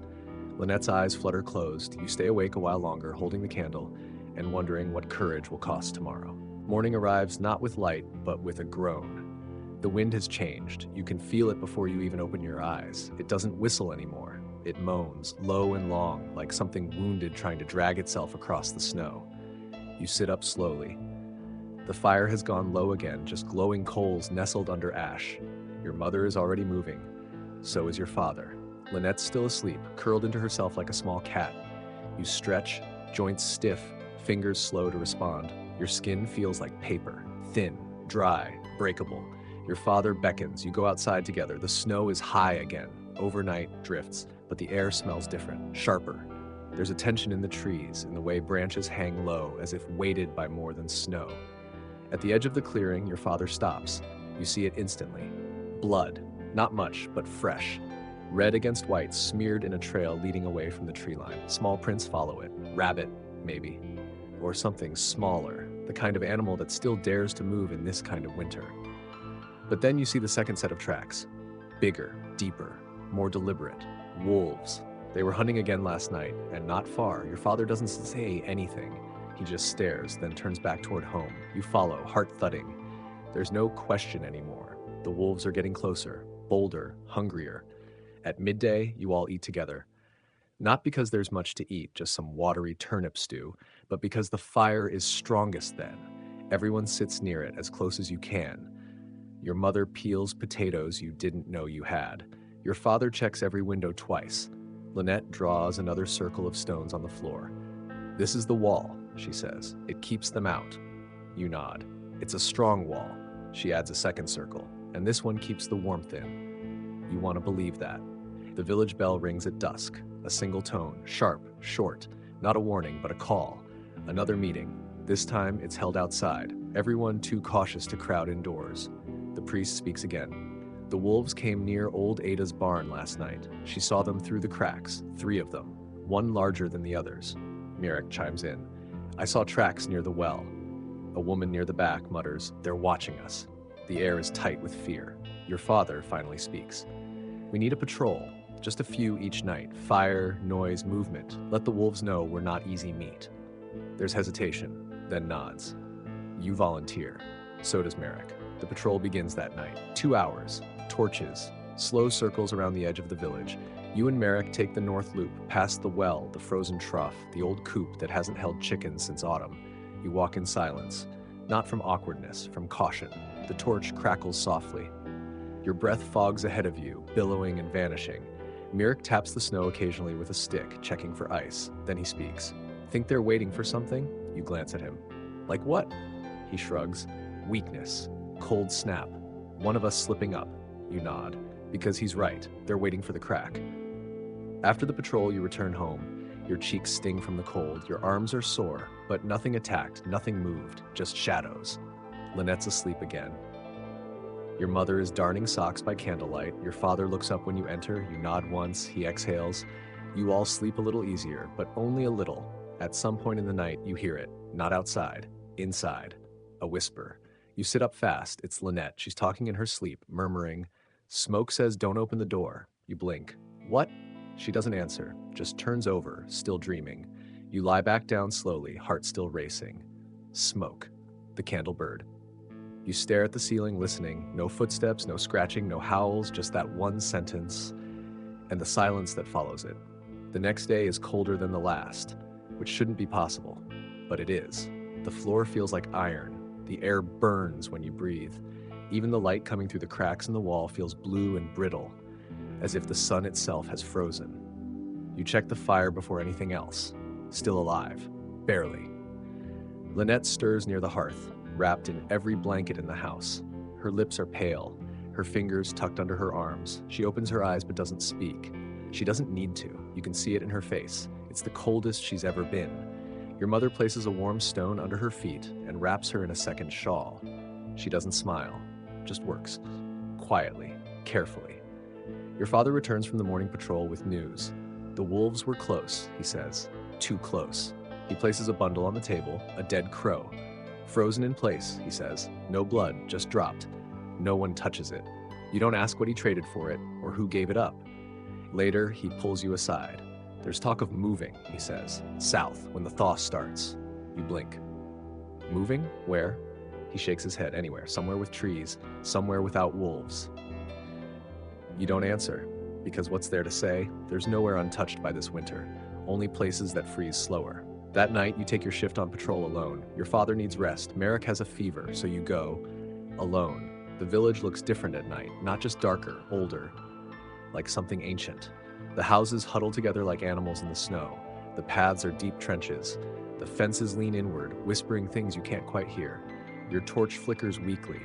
Lynette's eyes flutter closed. You stay awake a while longer, holding the candle and wondering what courage will cost tomorrow. Morning arrives not with light, but with a groan. The wind has changed. You can feel it before you even open your eyes. It doesn't whistle anymore. It moans, low and long, like something wounded trying to drag itself across the snow. You sit up slowly. The fire has gone low again, just glowing coals nestled under ash. Your mother is already moving. So is your father. Lynette's still asleep, curled into herself like a small cat. You stretch, joints stiff, fingers slow to respond. Your skin feels like paper, thin, dry, breakable. Your father beckons. You go outside together. The snow is high again. Overnight drifts, but the air smells different, sharper. There's a tension in the trees, in the way branches hang low, as if weighted by more than snow. At the edge of the clearing, your father stops. You see it instantly. Blood. Not much, but fresh. Red against white, smeared in a trail leading away from the tree line. Small prints follow it. Rabbit, maybe. Or something smaller, the kind of animal that still dares to move in this kind of winter. But then you see the second set of tracks. Bigger, deeper, more deliberate. Wolves. They were hunting again last night, and not far. Your father doesn't say anything. He just stares, then turns back toward home. You follow, heart thudding. There's no question anymore. The wolves are getting closer, bolder, hungrier. At midday, you all eat together. Not because there's much to eat, just some watery turnip stew, but because the fire is strongest then. Everyone sits near it, as close as you can. Your mother peels potatoes you didn't know you had. Your father checks every window twice. Lynette draws another circle of stones on the floor. "This is the wall," she says. "It keeps them out." You nod. "It's a strong wall." She adds a second circle. "And this one keeps the warmth in." You want to believe that. The village bell rings at dusk. A single tone, sharp, short. Not a warning, but a call. Another meeting. This time it's held outside. Everyone too cautious to crowd indoors. The priest speaks again. "The wolves came near old Ada's barn last night. She saw them through the cracks, 3 of them, one larger than the others." Mirek chimes in. "I saw tracks near the well." A woman near the back mutters, "They're watching us." The air is tight with fear. Your father finally speaks. "We need a patrol, just a few each night. Fire, noise, movement. Let the wolves know we're not easy meat." There's hesitation, then nods. You volunteer. So does Merrick. The patrol begins that night. 2 hours, torches, slow circles around the edge of the village. You and Merrick take the north loop, past the well, the frozen trough, the old coop that hasn't held chickens since autumn. You walk in silence, not from awkwardness, from caution. The torch crackles softly. Your breath fogs ahead of you, billowing and vanishing. Merrick taps the snow occasionally with a stick, checking for ice. Then he speaks. "Think they're waiting for something?" You glance at him. "Like what?" He shrugs. "Weakness. Cold snap. One of us slipping up." You nod. Because he's right. They're waiting for the crack. After the patrol, you return home. Your cheeks sting from the cold. Your arms are sore, but nothing attacked, nothing moved, just shadows. Lynette's asleep again. Your mother is darning socks by candlelight. Your father looks up when you enter. You nod once. He exhales. You all sleep a little easier, but only a little. At some point in the night, you hear it. Not outside. Inside. A whisper. You sit up fast. It's Lynette. She's talking in her sleep, murmuring, "Smoke says don't open the door." You blink. "What?" She doesn't answer, just turns over, still dreaming. You lie back down slowly, heart still racing. Smoke. The candle bird. You stare at the ceiling, listening. No footsteps, no scratching, no howls, just that one sentence, and the silence that follows it. The next day is colder than the last, which shouldn't be possible, but it is. The floor feels like iron. The air burns when you breathe. Even the light coming through the cracks in the wall feels blue and brittle, as if the sun itself has frozen. You check the fire before anything else. Still alive. Barely. Lynette stirs near the hearth, wrapped in every blanket in the house. Her lips are pale, her fingers tucked under her arms. She opens her eyes but doesn't speak. She doesn't need to. You can see it in her face. It's the coldest she's ever been. Your mother places a warm stone under her feet and wraps her in a second shawl. She doesn't smile, just works. Quietly, carefully. Your father returns from the morning patrol with news. "The wolves were close," he says. "Too close." He places a bundle on the table, a dead crow. "Frozen in place," he says. "No blood, just dropped. No one touches it. You don't ask what he traded for it or who gave it up." Later, he pulls you aside. There's talk of moving, he says. South, when the thaw starts. You blink. Moving? Where? He shakes his head. Anywhere. Somewhere with trees. Somewhere without wolves. You don't answer, because what's there to say? There's nowhere untouched by this winter. Only places that freeze slower. That night, you take your shift on patrol alone. Your father needs rest. Merrick has a fever, so you go alone. The village looks different at night, not just darker, older, like something ancient. The houses huddle together like animals in the snow. The paths are deep trenches. The fences lean inward, whispering things you can't quite hear. Your torch flickers weakly.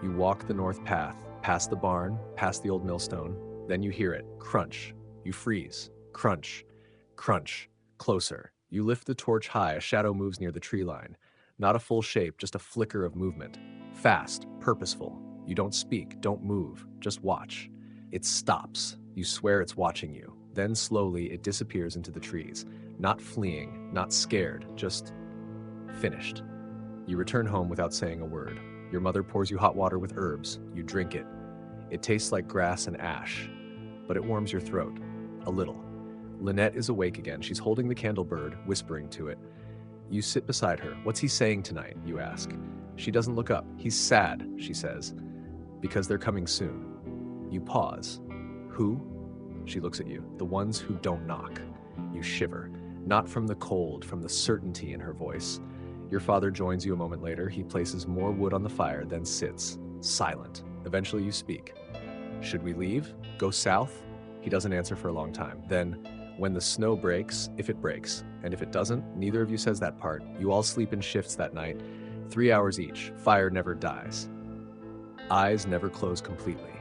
You walk the north path, past the barn, past the old millstone. Then you hear it, crunch. You freeze. Crunch. Crunch. Closer. You lift the torch high, a shadow moves near the tree line. Not a full shape, just a flicker of movement. Fast, purposeful. You don't speak, don't move, just watch. It stops. You swear it's watching you. Then slowly it disappears into the trees. Not fleeing, not scared, just finished. You return home without saying a word. Your mother pours you hot water with herbs. You drink it. It tastes like grass and ash, but it warms your throat. A little. Lynette is awake again. She's holding the candle bird, whispering to it. You sit beside her. What's he saying tonight? You ask. She doesn't look up. He's sad, she says, because they're coming soon. You pause. Who? She looks at you. The ones who don't knock. You shiver. Not from the cold, from the certainty in her voice. Your father joins you a moment later. He places more wood on the fire, then sits, silent. Eventually you speak. Should we leave? Go south? He doesn't answer for a long time. Then, when the snow breaks, if it breaks, and if it doesn't, neither of you says that part. You all sleep in shifts that night, 3 hours each. Fire never dies. Eyes never close completely.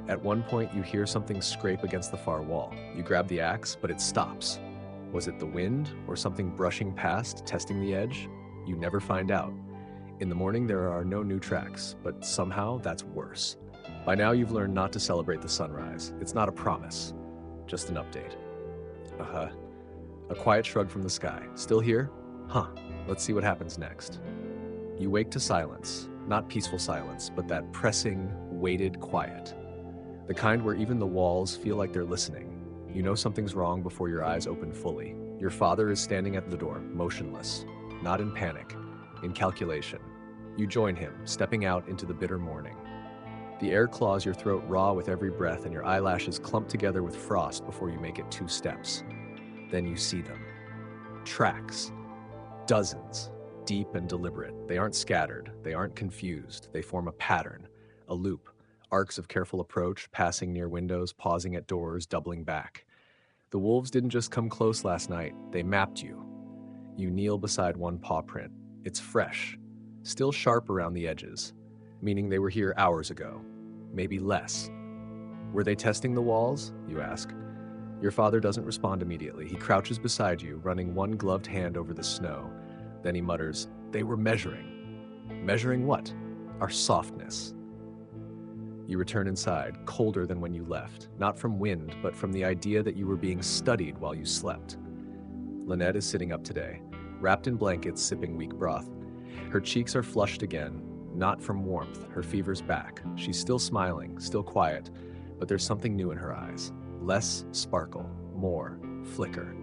At one point, you hear something scrape against the far wall. You grab the axe, but it stops. Was it the wind or something brushing past, testing the edge? You never find out. In the morning, there are no new tracks, but somehow that's worse. By now, you've learned not to celebrate the sunrise. It's not a promise, just an update. A quiet shrug from the sky. Still here? Huh. Let's see what happens next. You wake to silence. Not peaceful silence, but that pressing, weighted quiet. The kind where even the walls feel like they're listening. You know something's wrong before your eyes open fully. Your father is standing at the door, motionless. Not in panic, in calculation. You join him, stepping out into the bitter morning. The air claws your throat raw with every breath, and your eyelashes clump together with frost before you make it 2 steps. Then you see them. Tracks. Dozens. Deep and deliberate. They aren't scattered. They aren't confused. They form a pattern. A loop. Arcs of careful approach, passing near windows, pausing at doors, doubling back. The wolves didn't just come close last night. They mapped you. You kneel beside one paw print. It's fresh. Still sharp around the edges. Meaning they were here hours ago. Maybe less. Were they testing the walls? You ask. Your father doesn't respond immediately. He crouches beside you, running one gloved hand over the snow. Then he mutters, "They were measuring." Measuring what? Our softness. You return inside, colder than when you left. Not from wind, but from the idea that you were being studied while you slept. Lynette is sitting up today, wrapped in blankets, sipping weak broth. Her cheeks are flushed again. Not from warmth. Her fever's back. She's still smiling, still quiet, but there's something new in her eyes. Less sparkle, more flicker.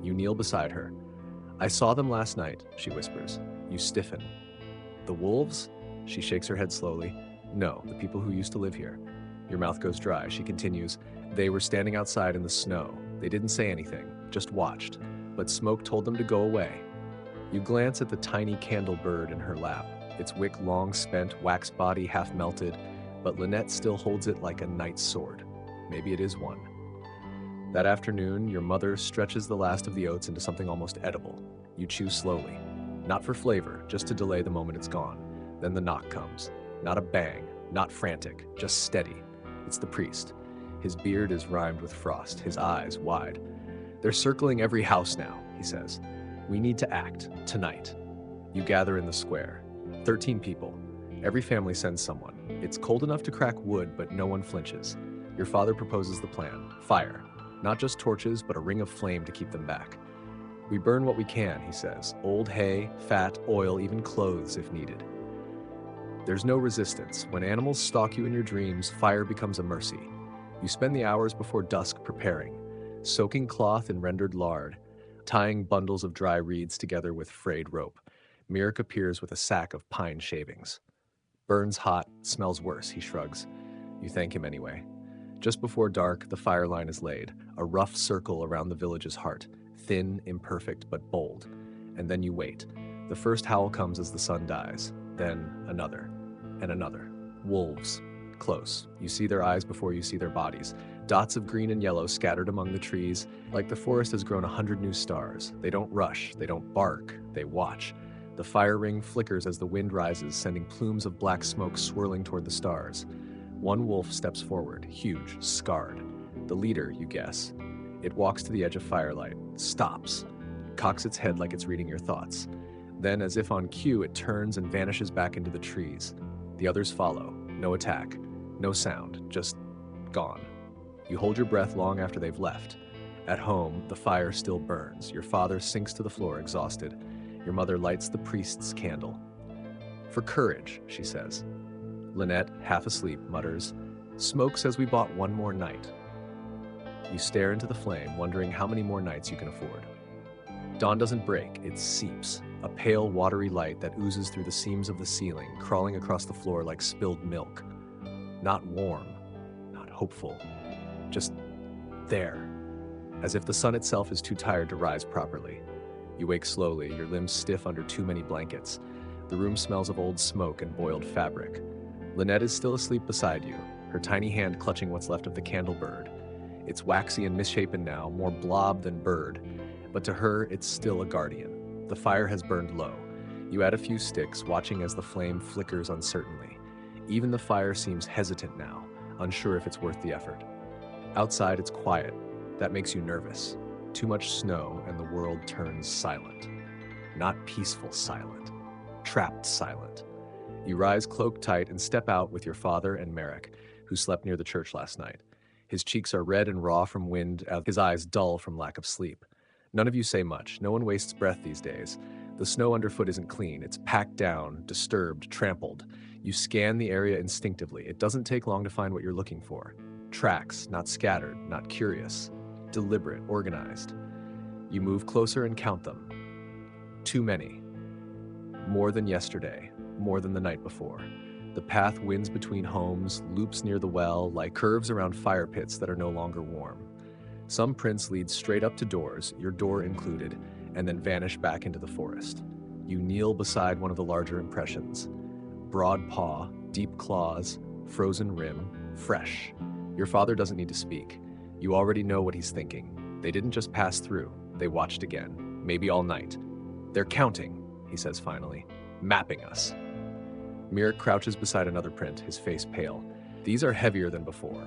You kneel beside her. "I saw them last night," she whispers. You stiffen. "The wolves?" She shakes her head slowly. "No, the people who used to live here." Your mouth goes dry. She continues, "They were standing outside in the snow. They didn't say anything, just watched. But smoke told them to go away." You glance at the tiny candle bird in her lap. Its wick long spent, wax body half melted, but Lynette still holds it like a knight's sword. Maybe it is one. That afternoon, your mother stretches the last of the oats into something almost edible. You chew slowly. Not for flavor, just to delay the moment it's gone. Then the knock comes. Not a bang, not frantic, just steady. It's the priest. His beard is rimed with frost, his eyes wide. "They're circling every house now," he says. "We need to act, tonight." You gather in the square. 13 people. Every family sends someone. It's cold enough to crack wood, but no one flinches. Your father proposes the plan. Fire. Not just torches, but a ring of flame to keep them back. "We burn what we can," he says. "Old hay, fat, oil, even clothes if needed." There's no resistance. When animals stalk you in your dreams, fire becomes a mercy. You spend the hours before dusk preparing. soaking cloth in rendered lard, tying bundles of dry reeds together with frayed rope. Mirk appears with a sack of pine shavings. Burns hot, smells worse, he shrugs. You thank him anyway. Just before dark, the fire line is laid, a rough circle around the village's heart, thin, imperfect, but bold. And then you wait. The first howl comes as the sun dies, then another, and another. Wolves. Close. You see their eyes before you see their bodies. Dots of green and yellow scattered among the trees, like the forest has grown 100 new stars. They don't rush, they don't bark, they watch. The fire ring flickers as the wind rises, sending plumes of black smoke swirling toward the stars. One wolf steps forward, huge, scarred. The leader, you guess. It walks to the edge of firelight, stops, cocks its head like it's reading your thoughts. Then, as if on cue, it turns and vanishes back into the trees. The others follow. No attack, no sound, just gone. You hold your breath long after they've left. At home, the fire still burns. Your father sinks to the floor, exhausted. Your mother lights the priest's candle. For courage, she says. Lynette, half asleep, mutters, Smoke says we bought one more night. You stare into the flame, wondering how many more nights you can afford. Dawn doesn't break, it seeps. A pale, watery light that oozes through the seams of the ceiling, crawling across the floor like spilled milk. Not warm, not hopeful, just there, as if the sun itself is too tired to rise properly. You wake slowly, your limbs stiff under too many blankets. The room smells of old smoke and boiled fabric. Lynette is still asleep beside you, her tiny hand clutching what's left of the candle bird. It's waxy and misshapen now, more blob than bird, but to her, it's still a guardian. The fire has burned low. You add a few sticks, watching as the flame flickers uncertainly. Even the fire seems hesitant now, unsure if it's worth the effort. Outside, it's quiet. That makes you nervous. Too much snow, and the world turns silent. Not peaceful silent. Trapped silent. You rise cloak tight and step out with your father and Merrick, who slept near the church last night. His cheeks are red and raw from wind, his eyes dull from lack of sleep. None of you say much. No one wastes breath these days. The snow underfoot isn't clean. It's packed down, disturbed, trampled. You scan the area instinctively. It doesn't take long to find what you're looking for. Tracks, not scattered, not curious. Deliberate, organized. You move closer and count them. Too many. More than yesterday. More than the night before. The path winds between homes, loops near the well, like curves around fire pits that are no longer warm. Some prints lead straight up to doors, your door included, and then vanish back into the forest. You kneel beside one of the larger impressions. Broad paw, deep claws, frozen rim, fresh. Your father doesn't need to speak. You already know what he's thinking. They didn't just pass through, they watched again, maybe all night. They're counting, he says finally, mapping us. Mirk crouches beside another print, his face pale. These are heavier than before.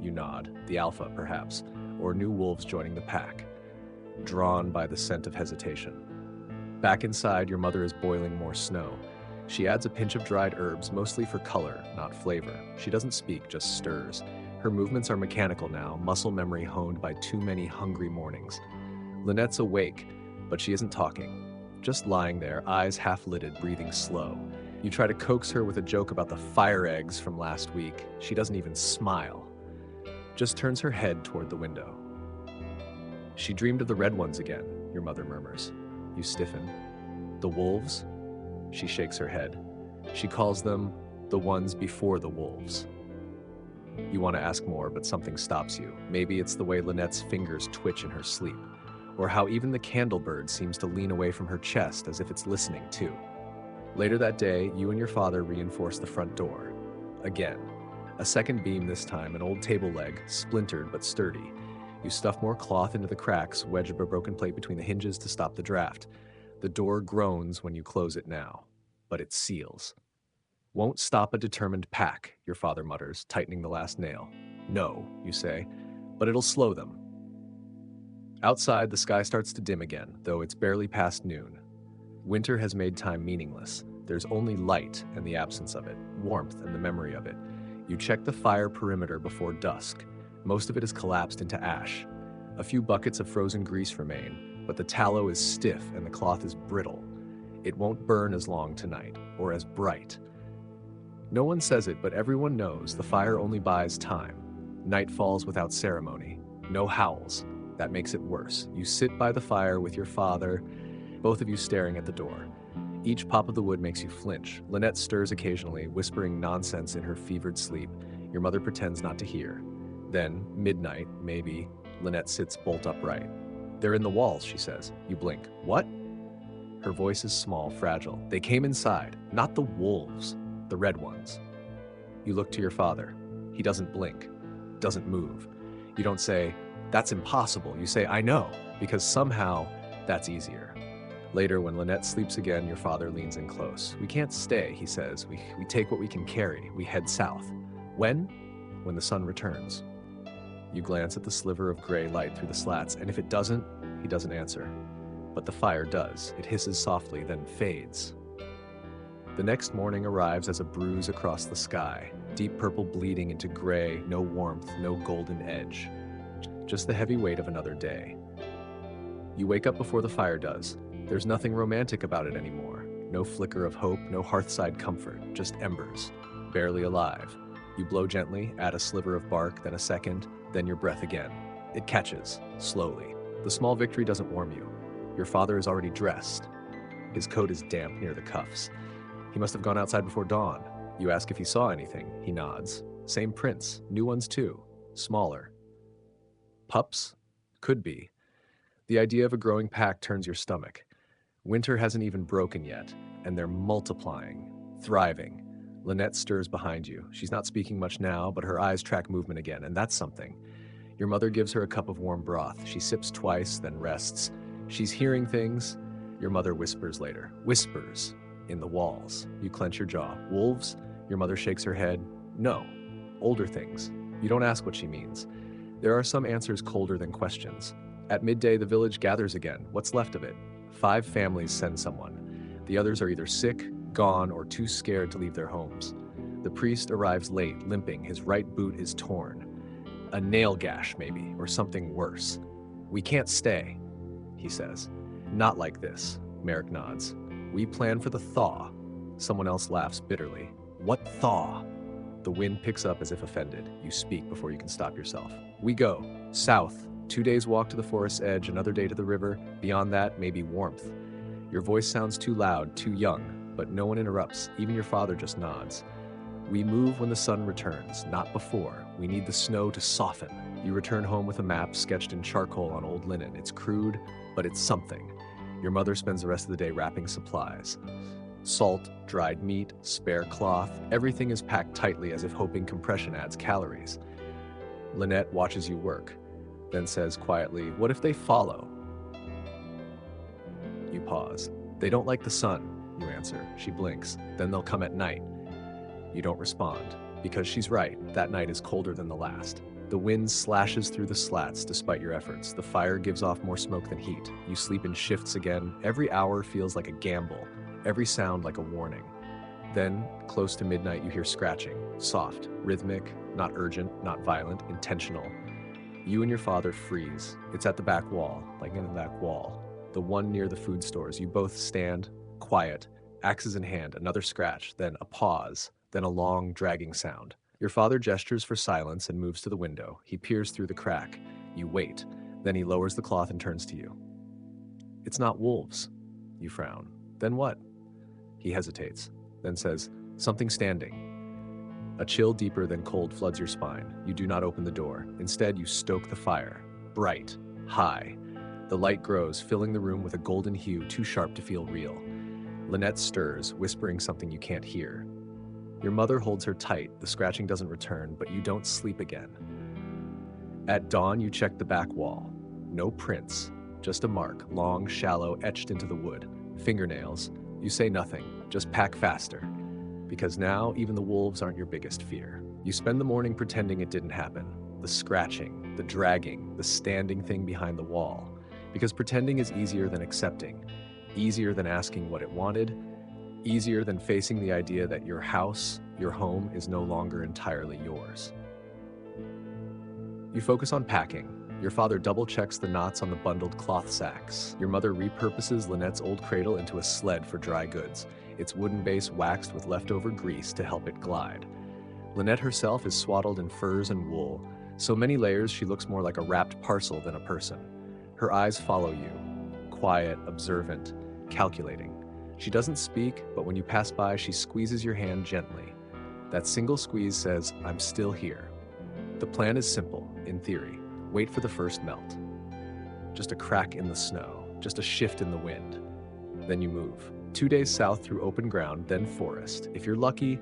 You nod, the alpha perhaps, or new wolves joining the pack, drawn by the scent of hesitation. Back inside, your mother is boiling more snow. She adds a pinch of dried herbs, mostly for color, not flavor. She doesn't speak, just stirs. Her movements are mechanical now, muscle memory honed by too many hungry mornings. Lynette's awake, but she isn't talking. Just lying there, eyes half-lidded, breathing slow. You try to coax her with a joke about the fire eggs from last week. She doesn't even smile. Just turns her head toward the window. She dreamed of the red ones again, your mother murmurs. You stiffen. The wolves? She shakes her head. She calls them the ones before the wolves. You want to ask more, but something stops you. Maybe it's the way Lynette's fingers twitch in her sleep, or how even the candlebird seems to lean away from her chest as if it's listening too. Later that day, you and your father reinforce the front door. Again. A second beam this time, an old table leg, splintered but sturdy. You stuff more cloth into the cracks, wedge a broken plate between the hinges to stop the draft. The door groans when you close it now, but it seals. Won't stop a determined pack, your father mutters, tightening the last nail. No, you say, but it'll slow them. Outside, the sky starts to dim again, though it's barely past noon. Winter has made time meaningless. There's only light and the absence of it, warmth and the memory of it. You check the fire perimeter before dusk. Most of it is collapsed into ash. A few buckets of frozen grease remain, but the tallow is stiff and the cloth is brittle. It won't burn as long tonight, or as bright. No one says it, but everyone knows the fire only buys time. Night falls without ceremony. No howls. That makes it worse. You sit by the fire with your father, both of you staring at the door. Each pop of the wood makes you flinch. Lynette stirs occasionally, whispering nonsense in her fevered sleep. Your mother pretends not to hear. Then, midnight, maybe, Lynette sits bolt upright. "They're in the walls," she says. You blink. "What?" Her voice is small, fragile. "They came inside. Not the wolves. The red ones." You look to your father. He doesn't blink, doesn't move. You don't say, "That's impossible." You say, "I know," because somehow that's easier. Later, when Lynette sleeps again, your father leans in close. "We can't stay," he says. We take what we can carry. We head south. When? When the sun returns. You glance at the sliver of gray light through the slats, and if it doesn't, he doesn't answer. But the fire does. It hisses softly, then fades. The next morning arrives as a bruise across the sky, deep purple bleeding into gray, no warmth, no golden edge. Just the heavy weight of another day. You wake up before the fire does. There's nothing romantic about it anymore. No flicker of hope, no hearthside comfort, just embers, barely alive. You blow gently, add a sliver of bark, then a second, then your breath again. It catches, slowly. The small victory doesn't warm you. Your father is already dressed. His coat is damp near the cuffs. He must have gone outside before dawn. You ask if he saw anything. He nods. Same prints, new ones too, smaller. Pups? Could be. The idea of a growing pack turns your stomach. Winter hasn't even broken yet, and they're multiplying, thriving. Lynette stirs behind you. She's not speaking much now, but her eyes track movement again, and that's something. Your mother gives her a cup of warm broth. She sips twice, then rests. She's hearing things. Your mother whispers later. Whispers. In the walls. You clench your jaw. Wolves? Your mother shakes her head. No. Older things. You don't ask what she means. There are some answers colder than questions. At midday, the village gathers again. What's left of it? 5 families send someone. The others are either sick, gone, or too scared to leave their homes. The priest arrives late, limping. His right boot is torn. A nail gash, maybe, or something worse. "We can't stay," he says. "Not like this," Merrick nods. "We plan for the thaw." Someone else laughs bitterly. "What thaw?" The wind picks up as if offended. You speak before you can stop yourself. "We go. South. 2 days walk to the forest's edge, another day to the river. Beyond that, maybe warmth." Your voice sounds too loud, too young, but no one interrupts. Even your father just nods. "We move when the sun returns, not before. We need the snow to soften." You return home with a map sketched in charcoal on old linen. It's crude, but it's something. Your mother spends the rest of the day wrapping supplies. Salt, dried meat, spare cloth, everything is packed tightly as if hoping compression adds calories. Lynette watches you work, then says quietly, "What if they follow?" You pause. "They don't like the sun," you answer. She blinks. "Then they'll come at night." You don't respond, because she's right. That night is colder than the last. The wind slashes through the slats despite your efforts. The fire gives off more smoke than heat. You sleep in shifts again. Every hour feels like a gamble, every sound like a warning. Then, close to midnight, you hear scratching. Soft, rhythmic, not urgent, not violent, intentional. You and your father freeze. It's at the back wall, like in the back wall. The one near the food stores. You both stand, quiet, axes in hand, another scratch, then a pause, then a long, dragging sound. Your father gestures for silence and moves to the window. He peers through the crack. You wait. Then he lowers the cloth and turns to you. "It's not wolves." You frown. "Then what?" He hesitates, then says, "Something standing." A chill deeper than cold floods your spine. You do not open the door. Instead, you stoke the fire. Bright, high. The light grows, filling the room with a golden hue too sharp to feel real. Lynette stirs, whispering something you can't hear. Your mother holds her tight. The scratching doesn't return, but you don't sleep again. At dawn, you check the back wall. No prints, just a mark, long, shallow, etched into the wood. Fingernails. You say nothing, just pack faster. Because now, even the wolves aren't your biggest fear. You spend the morning pretending it didn't happen. The scratching, the dragging, the standing thing behind the wall. Because pretending is easier than accepting. Easier than asking what it wanted. Easier than facing the idea that your house, your home, is no longer entirely yours. You focus on packing. Your father double-checks the knots on the bundled cloth sacks. Your mother repurposes Lynette's old cradle into a sled for dry goods, its wooden base waxed with leftover grease to help it glide. Lynette herself is swaddled in furs and wool, So many layers, she looks more like a wrapped parcel than a person. Her eyes follow you, quiet, observant, calculating. She doesn't speak, but when you pass by, she squeezes your hand gently. That single squeeze says, "I'm still here." The plan is simple, in theory. Wait for the first melt. Just a crack in the snow, just a shift in the wind. Then you move. 2 days south through open ground, then forest. If you're lucky,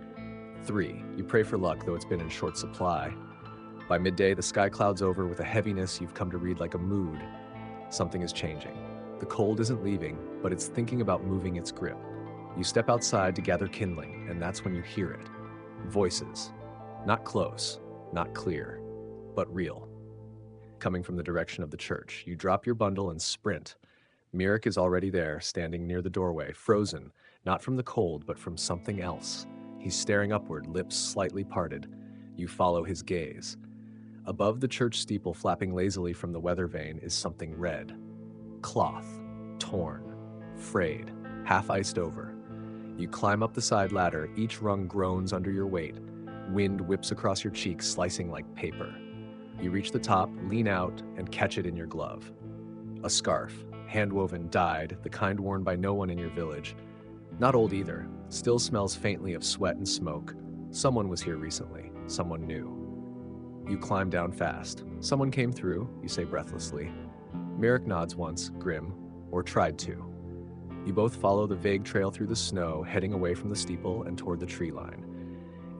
3. You pray for luck, though it's been in short supply. By midday, the sky clouds over with a heaviness you've come to read like a mood. Something is changing. The cold isn't leaving, but it's thinking about moving its grip. You step outside to gather kindling, and that's when you hear it. Voices. Not close, not clear, but real. Coming from the direction of the church, you drop your bundle and sprint. Mirek is already there, standing near the doorway, frozen, not from the cold, but from something else. He's staring upward, lips slightly parted. You follow his gaze. Above the church steeple, flapping lazily from the weather vane, is something red. Cloth. Torn. Frayed. Half iced over. You climb up the side ladder, each rung groans under your weight. Wind whips across your cheeks, slicing like paper. You reach the top, lean out, and catch it in your glove. A scarf, hand-woven, dyed, the kind worn by no one in your village. Not old either, still smells faintly of sweat and smoke. Someone was here recently, someone new. You climb down fast. Someone came through, you say breathlessly. Mirek nods once, grim, or tried to. You both follow the vague trail through the snow, heading away from the steeple and toward the tree line.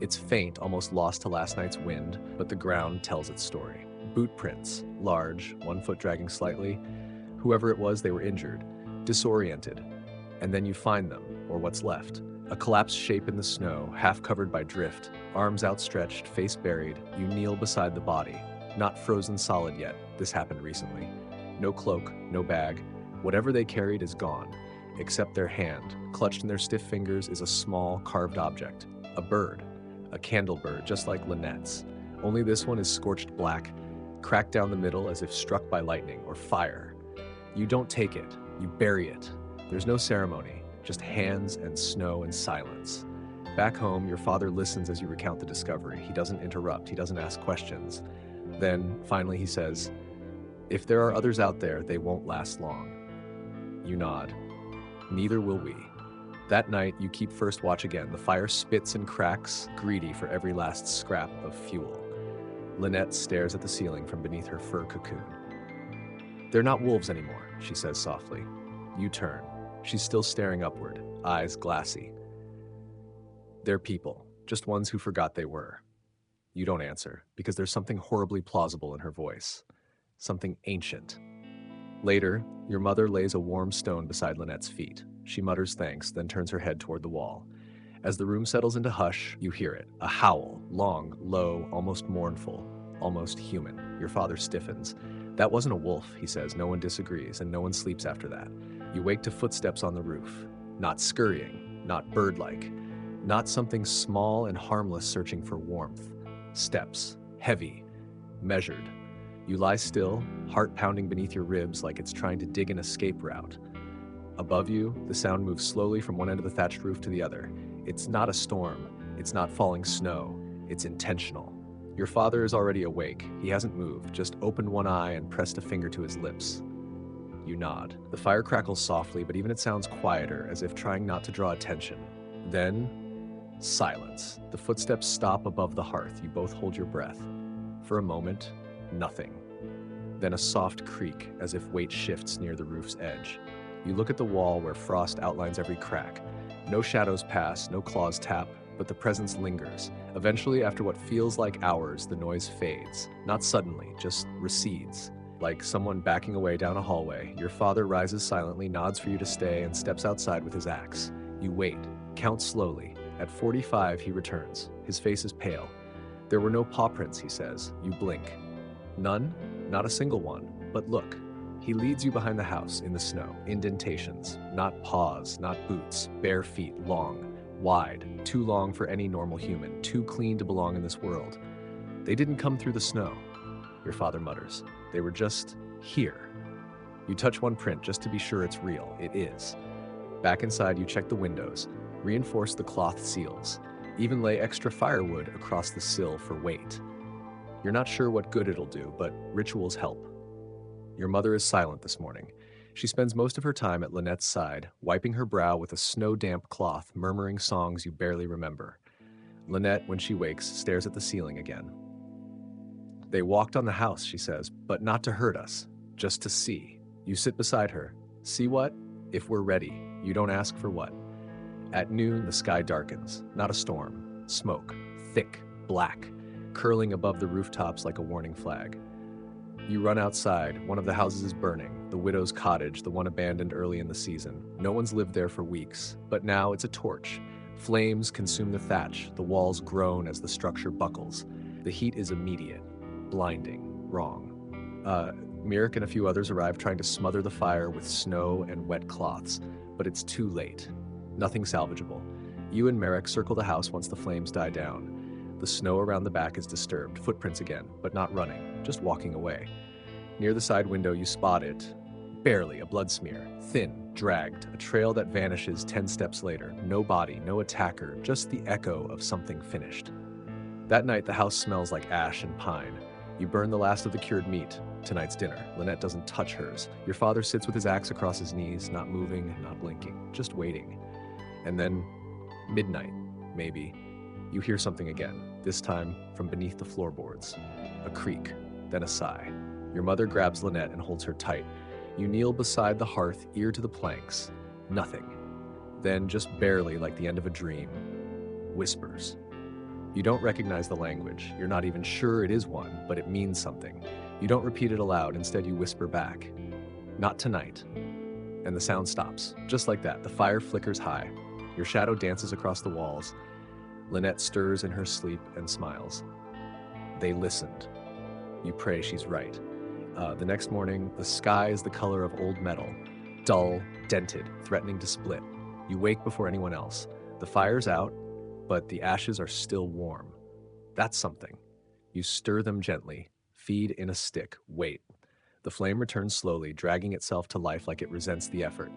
It's faint, almost lost to last night's wind, but the ground tells its story. Boot prints, large, 1 foot dragging slightly. Whoever it was, they were injured, disoriented. And then you find them, or what's left. A collapsed shape in the snow, half covered by drift, arms outstretched, face buried. You kneel beside the body. Not frozen solid yet, this happened recently. No cloak, no bag. Whatever they carried is gone, except their hand. Clutched in their stiff fingers is a small, carved object. A bird. A candle bird, just like Lynette's. Only this one is scorched black, cracked down the middle as if struck by lightning or fire. You don't take it, you bury it. There's no ceremony, just hands and snow and silence. Back home, your father listens as you recount the discovery. He doesn't interrupt, he doesn't ask questions. Then, finally, he says, "If there are others out there, they won't last long." You nod. Neither will we. That night, you keep first watch again. The fire spits and cracks, greedy for every last scrap of fuel. Lynette stares at the ceiling from beneath her fur cocoon. "They're not wolves anymore," she says softly. You turn. She's still staring upward, eyes glassy. "They're people, just ones who forgot they were." You don't answer, because there's something horribly plausible in her voice. Something ancient. Later, your mother lays a warm stone beside Lynette's feet. She mutters thanks, then turns her head toward the wall. As the room settles into hush, you hear it. A howl, long, low, almost mournful, almost human. Your father stiffens. "That wasn't a wolf," he says. No one disagrees, and no one sleeps after that. You wake to footsteps on the roof. Not scurrying, not bird-like. Not something small and harmless searching for warmth. Steps, heavy, measured. You lie still, heart pounding beneath your ribs like it's trying to dig an escape route. Above you, the sound moves slowly from one end of the thatched roof to the other. It's not a storm. It's not falling snow. It's intentional. Your father is already awake. He hasn't moved, just opened one eye and pressed a finger to his lips. You nod. The fire crackles softly, but even it sounds quieter, as if trying not to draw attention. Then, silence. The footsteps stop above the hearth. You both hold your breath. For a moment, nothing. Then a soft creak, as if weight shifts near the roof's edge. You look at the wall where frost outlines every crack. No shadows pass, no claws tap, but the presence lingers. Eventually, after what feels like hours, the noise fades. Not suddenly, just recedes. Like someone backing away down a hallway, your father rises silently, nods for you to stay, and steps outside with his axe. You wait, count slowly. At 45, he returns. His face is pale. "There were no paw prints," he says. You blink. "None? Not a single one. But look." He leads you behind the house, in the snow. Indentations. Not paws, not boots. Bare feet, long. Wide. Too long for any normal human. Too clean to belong in this world. "They didn't come through the snow," your father mutters. "They were just here." You touch one print just to be sure it's real. It is. Back inside, you check the windows. Reinforce the cloth seals. Even lay extra firewood across the sill for weight. You're not sure what good it'll do, but rituals help. Your mother is silent this morning. She spends most of her time at Lynette's side, wiping her brow with a snow-damp cloth, murmuring songs you barely remember. Lynette, when she wakes, stares at the ceiling again. They walked on the house, she says, but not to hurt us, just to see. You sit beside her. See what? If we're ready. You don't ask for what. At noon, the sky darkens. Not a storm. Smoke. Thick. Black. Curling above the rooftops like a warning flag. You run outside. One of the houses is burning. The widow's cottage, the one abandoned early in the season. No one's lived there for weeks, but now it's a torch. Flames consume the thatch. The walls groan as the structure buckles. The heat is immediate. Blinding. Wrong. Mirek and a few others arrive trying to smother the fire with snow and wet cloths, but it's too late. Nothing salvageable. You and Mirek circle the house once the flames die down. The snow around the back is disturbed, footprints again, but not running, just walking away. Near the side window, you spot it. Barely, a blood smear. Thin, dragged, a trail that vanishes 10 steps later. No body, no attacker, just the echo of something finished. That night, the house smells like ash and pine. You burn the last of the cured meat. Tonight's dinner. Lynette doesn't touch hers. Your father sits with his axe across his knees, not moving, not blinking, just waiting. And then, midnight, maybe, you hear something again, this time from beneath the floorboards. A creak, then a sigh. Your mother grabs Lynette and holds her tight. You kneel beside the hearth, ear to the planks. Nothing. Then, just barely like the end of a dream, whispers. You don't recognize the language. You're not even sure it is one, but it means something. You don't repeat it aloud. Instead, you whisper back. Not tonight. And the sound stops. Just like that, the fire flickers high. Your shadow dances across the walls. Lynette stirs in her sleep and smiles. They listened. You pray she's right. The next morning, the sky is the color of old metal. Dull, dented, threatening to split. You wake before anyone else. The fire's out, but the ashes are still warm. That's something. You stir them gently, feed in a stick, wait. The flame returns slowly, dragging itself to life like it resents the effort.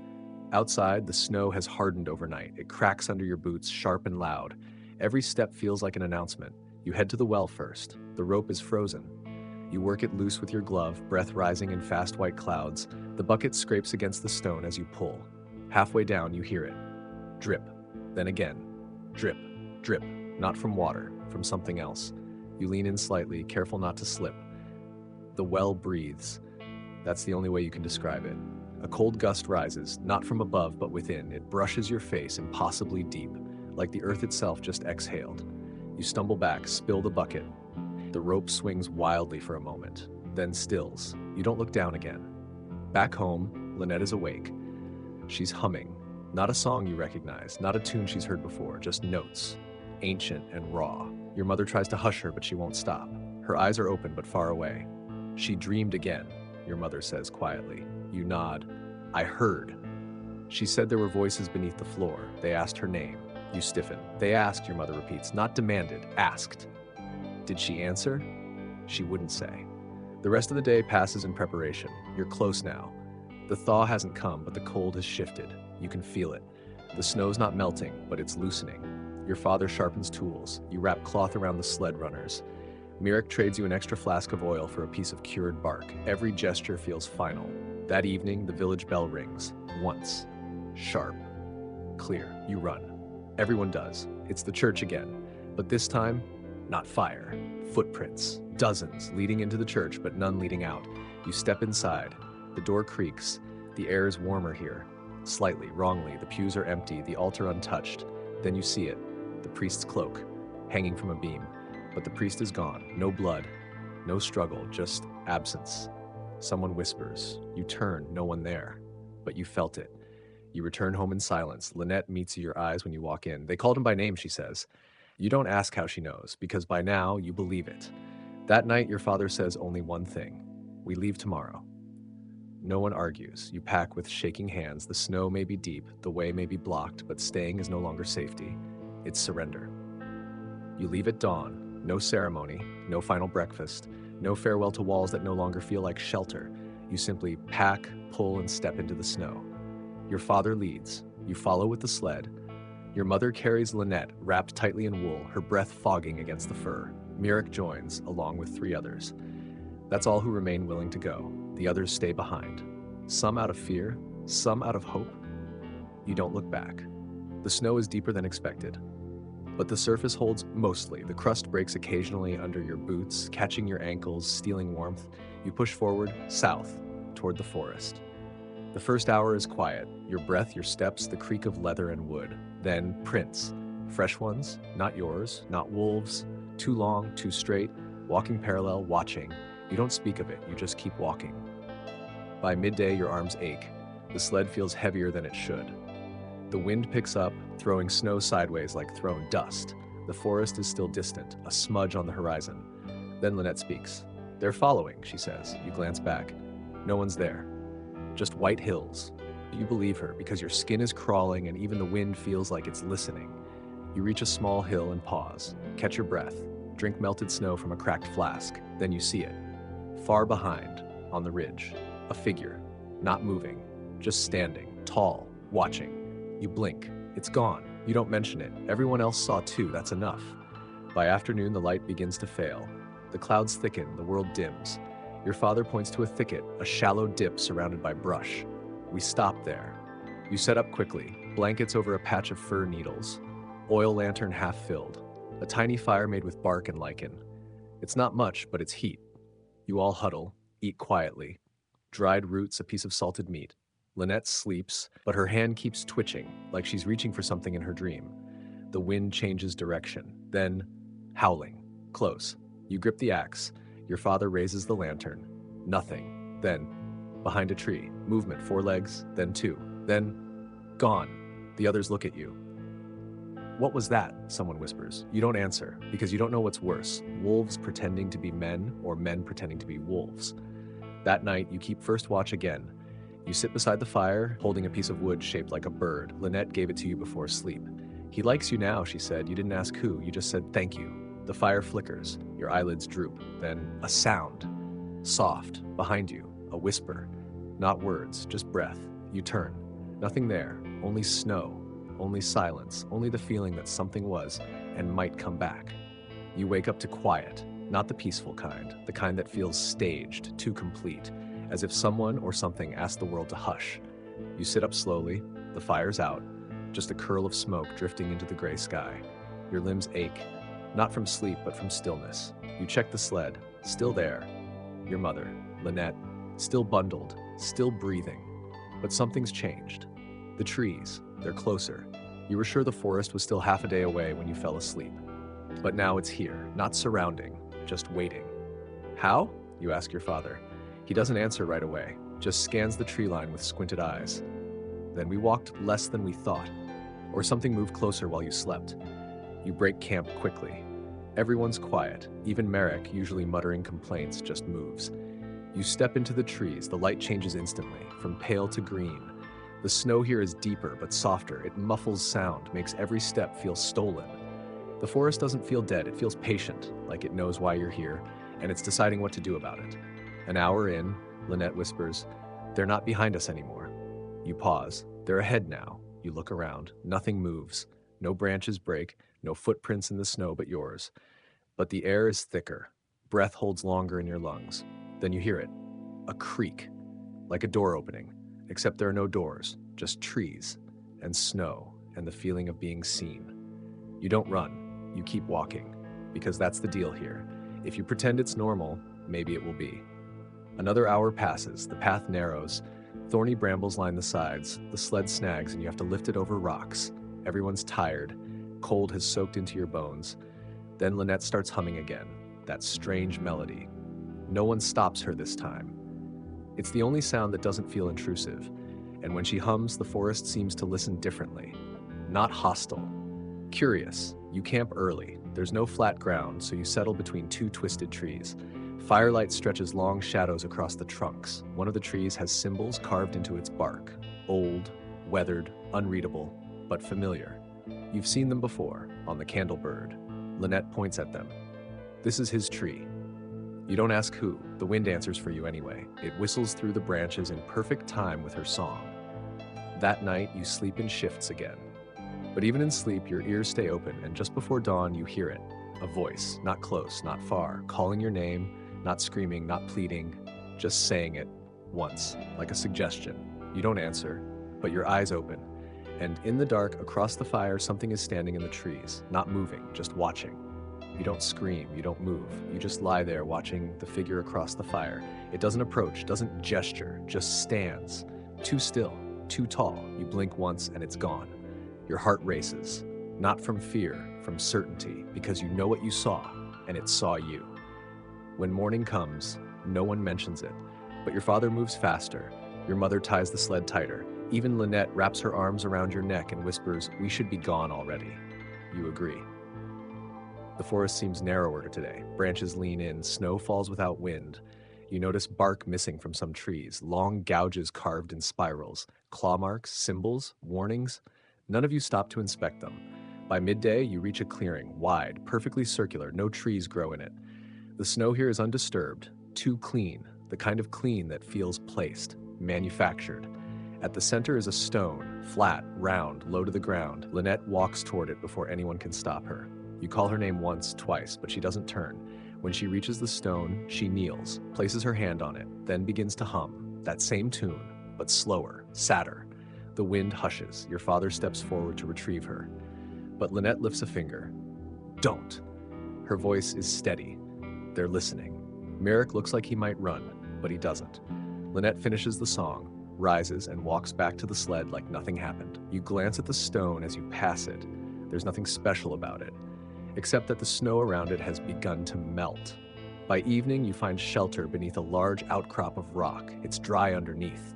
Outside, the snow has hardened overnight. It cracks under your boots, sharp and loud. Every step feels like an announcement. You head to the well first. The rope is frozen. You work it loose with your glove, breath rising in fast white clouds. The bucket scrapes against the stone as you pull. Halfway down, you hear it. Drip. Then again. Drip. Drip, not from water, from something else. You lean in slightly, careful not to slip. The well breathes. That's the only way you can describe it. A cold gust rises, not from above but within. It brushes your face impossibly deep, like the earth itself just exhaled. You stumble back, spill the bucket. The rope swings wildly for a moment, then stills. You don't look down again. Back home, Lynette is awake. She's humming. Not a song you recognize, not a tune she's heard before, just notes. Ancient and raw. Your mother tries to hush her, but she won't stop. Her eyes are open but far away. She dreamed again, your mother says quietly. You nod. I heard. She said there were voices beneath the floor. They asked her name. You stiffen. They asked, your mother repeats, not demanded, asked. Did she answer? She wouldn't say. The rest of the day passes in preparation. You're close now. The thaw hasn't come, but the cold has shifted. You can feel it. The snow's not melting, but it's loosening. Your father sharpens tools. You wrap cloth around the sled runners. Mirek trades you an extra flask of oil for a piece of cured bark. Every gesture feels final. That evening, the village bell rings. Once. Sharp. Clear. You run. Everyone does. It's the church again. But this time, not fire. Footprints. Dozens leading into the church, but none leading out. You step inside. The door creaks. The air is warmer here. Slightly, wrongly, the pews are empty, the altar untouched. Then you see it. The priest's cloak, hanging from a beam. But the priest is gone. No blood. No struggle, just absence. Someone whispers. You turn, no one there. But you felt it. You return home in silence. Lynette meets your eyes when you walk in. They called him by name, she says. You don't ask how she knows, because by now you believe it. That night, your father says only one thing. We leave tomorrow. No one argues. You pack with shaking hands. The snow may be deep, the way may be blocked, but staying is no longer safety. It's surrender. You leave at dawn. No ceremony, no final breakfast, no farewell to walls that no longer feel like shelter. You simply pack, pull, and step into the snow. Your father leads. You follow with the sled. Your mother carries Lynette, wrapped tightly in wool, her breath fogging against the fur. Mirek joins, along with 3 others. That's all who remain willing to go. The others stay behind. Some out of fear, some out of hope. You don't look back. The snow is deeper than expected, but the surface holds mostly. The crust breaks occasionally under your boots, catching your ankles, stealing warmth. You push forward, south, toward the forest. The first hour is quiet. Your breath, your steps, the creak of leather and wood. Then prints. Fresh ones, not yours, not wolves. Too long, too straight, walking parallel, watching. You don't speak of it, you just keep walking. By midday, your arms ache. The sled feels heavier than it should. The wind picks up, throwing snow sideways like thrown dust. The forest is still distant, a smudge on the horizon. Then Lynette speaks. "They're following," she says. You glance back. No one's there. Just white hills. You believe her because your skin is crawling and even the wind feels like it's listening. You reach a small hill and pause. Catch your breath. Drink melted snow from a cracked flask. Then you see it. Far behind, on the ridge. A figure. Not moving. Just standing. Tall. Watching. You blink. It's gone. You don't mention it. Everyone else saw too. That's enough. By afternoon, the light begins to fail. The clouds thicken. The world dims. Your father points to a thicket, a shallow dip surrounded by brush. We stop there. You set up quickly. Blankets over a patch of fir needles. Oil lantern half filled. A tiny fire made with bark and lichen. It's not much, but it's heat. You all huddle, eat quietly. Dried roots, a piece of salted meat. Lynette sleeps, but her hand keeps twitching, like she's reaching for something in her dream. The wind changes direction. Then, howling. Close. You grip the axe. Your father raises the lantern. Nothing. Then, behind a tree. Movement, 4 legs, then 2. Then, gone. The others look at you. "What was that?" someone whispers. You don't answer, because you don't know what's worse, wolves pretending to be men or men pretending to be wolves. That night, you keep first watch again. You sit beside the fire, holding a piece of wood shaped like a bird. Lynette gave it to you before sleep. "He likes you now," she said. "You didn't ask who, you just said thank you." The fire flickers, your eyelids droop. Then, a sound. Soft, behind you, a whisper. Not words, just breath. You turn. Nothing there, only snow. Only silence, only the feeling that something was and might come back. You wake up to quiet, not the peaceful kind, the kind that feels staged, too complete, as if someone or something asked the world to hush. You sit up slowly, the fire's out, just a curl of smoke drifting into the gray sky. Your limbs ache, not from sleep but from stillness. You check the sled, still there. Your mother, Lynette, still bundled, still breathing. But something's changed. The trees, they're closer. You were sure the forest was still half a day away when you fell asleep. But now it's here, not surrounding, just waiting. "How?" you ask your father. He doesn't answer right away, just scans the tree line with squinted eyes. "Then we walked less than we thought. Or something moved closer while you slept." You break camp quickly. Everyone's quiet, even Marek, usually muttering complaints, just moves. You step into the trees, the light changes instantly, from pale to green. The snow here is deeper but softer. It muffles sound, makes every step feel stolen. The forest doesn't feel dead, it feels patient, like it knows why you're here, and it's deciding what to do about it. An hour in, Lynette whispers, "They're not behind us anymore." You pause. They're ahead now. You look around. Nothing moves. No branches break, no footprints in the snow but yours. But the air is thicker. Breath holds longer in your lungs. Then you hear it. A creak, like a door opening. Except there are no doors, just trees, and snow, and the feeling of being seen. You don't run, you keep walking, because that's the deal here. If you pretend it's normal, maybe it will be. Another hour passes, the path narrows, thorny brambles line the sides, the sled snags and you have to lift it over rocks. Everyone's tired, cold has soaked into your bones. Then Lynette starts humming again, that strange melody. No one stops her this time. It's the only sound that doesn't feel intrusive, and when she hums, the forest seems to listen differently. Not hostile. Curious. You camp early. There's no flat ground, so you settle between 2 twisted trees. Firelight stretches long shadows across the trunks. One of the trees has symbols carved into its bark. Old, weathered, unreadable, but familiar. You've seen them before, on the candlebird. Lynette points at them. This is his tree. You don't ask who, the wind answers for you anyway. It whistles through the branches in perfect time with her song. That night, you sleep in shifts again. But even in sleep, your ears stay open, and just before dawn, you hear it. A voice, not close, not far, calling your name, not screaming, not pleading, just saying it once, like a suggestion. You don't answer, but your eyes open. And in the dark, across the fire, something is standing in the trees, not moving, just watching. You don't scream, you don't move. You just lie there watching the figure across the fire. It doesn't approach, doesn't gesture, just stands. Too still, too tall. You blink once and it's gone. Your heart races, not from fear, from certainty, because you know what you saw, and it saw you. When morning comes, no one mentions it, but your father moves faster. Your mother ties the sled tighter. Even Lynette wraps her arms around your neck and whispers, "We should be gone already." You agree. The forest seems narrower today. Branches lean in, snow falls without wind. You notice bark missing from some trees, long gouges carved in spirals, claw marks, symbols, warnings. None of you stop to inspect them. By midday, you reach a clearing, wide, perfectly circular, no trees grow in it. The snow here is undisturbed, too clean, the kind of clean that feels placed, manufactured. At the center is a stone, flat, round, low to the ground. Lynette walks toward it before anyone can stop her. You call her name once, twice, but she doesn't turn. When she reaches the stone, she kneels, places her hand on it, then begins to hum, that same tune, but slower, sadder. The wind hushes. Your father steps forward to retrieve her. But Lynette lifts a finger. Don't. Her voice is steady. They're listening. Merrick looks like he might run, but he doesn't. Lynette finishes the song, rises, and walks back to the sled like nothing happened. You glance at the stone as you pass it. There's nothing special about it, except that the snow around it has begun to melt. By evening, you find shelter beneath a large outcrop of rock. It's dry underneath.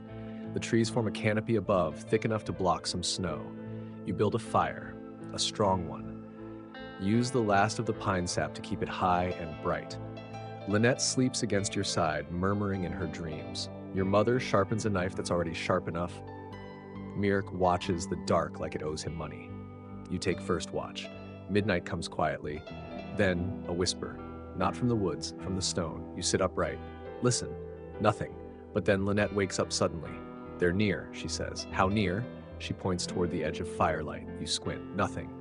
The trees form a canopy above, thick enough to block some snow. You build a fire, a strong one. Use the last of the pine sap to keep it high and bright. Lynette sleeps against your side, murmuring in her dreams. Your mother sharpens a knife that's already sharp enough. Mirk watches the dark like it owes him money. You take first watch. Midnight comes quietly. Then a whisper. Not from the woods, from the stone. You sit upright. Listen. Nothing. But then Lynette wakes up suddenly. "They're near," she says. "How near?" She points toward the edge of firelight. You squint. Nothing.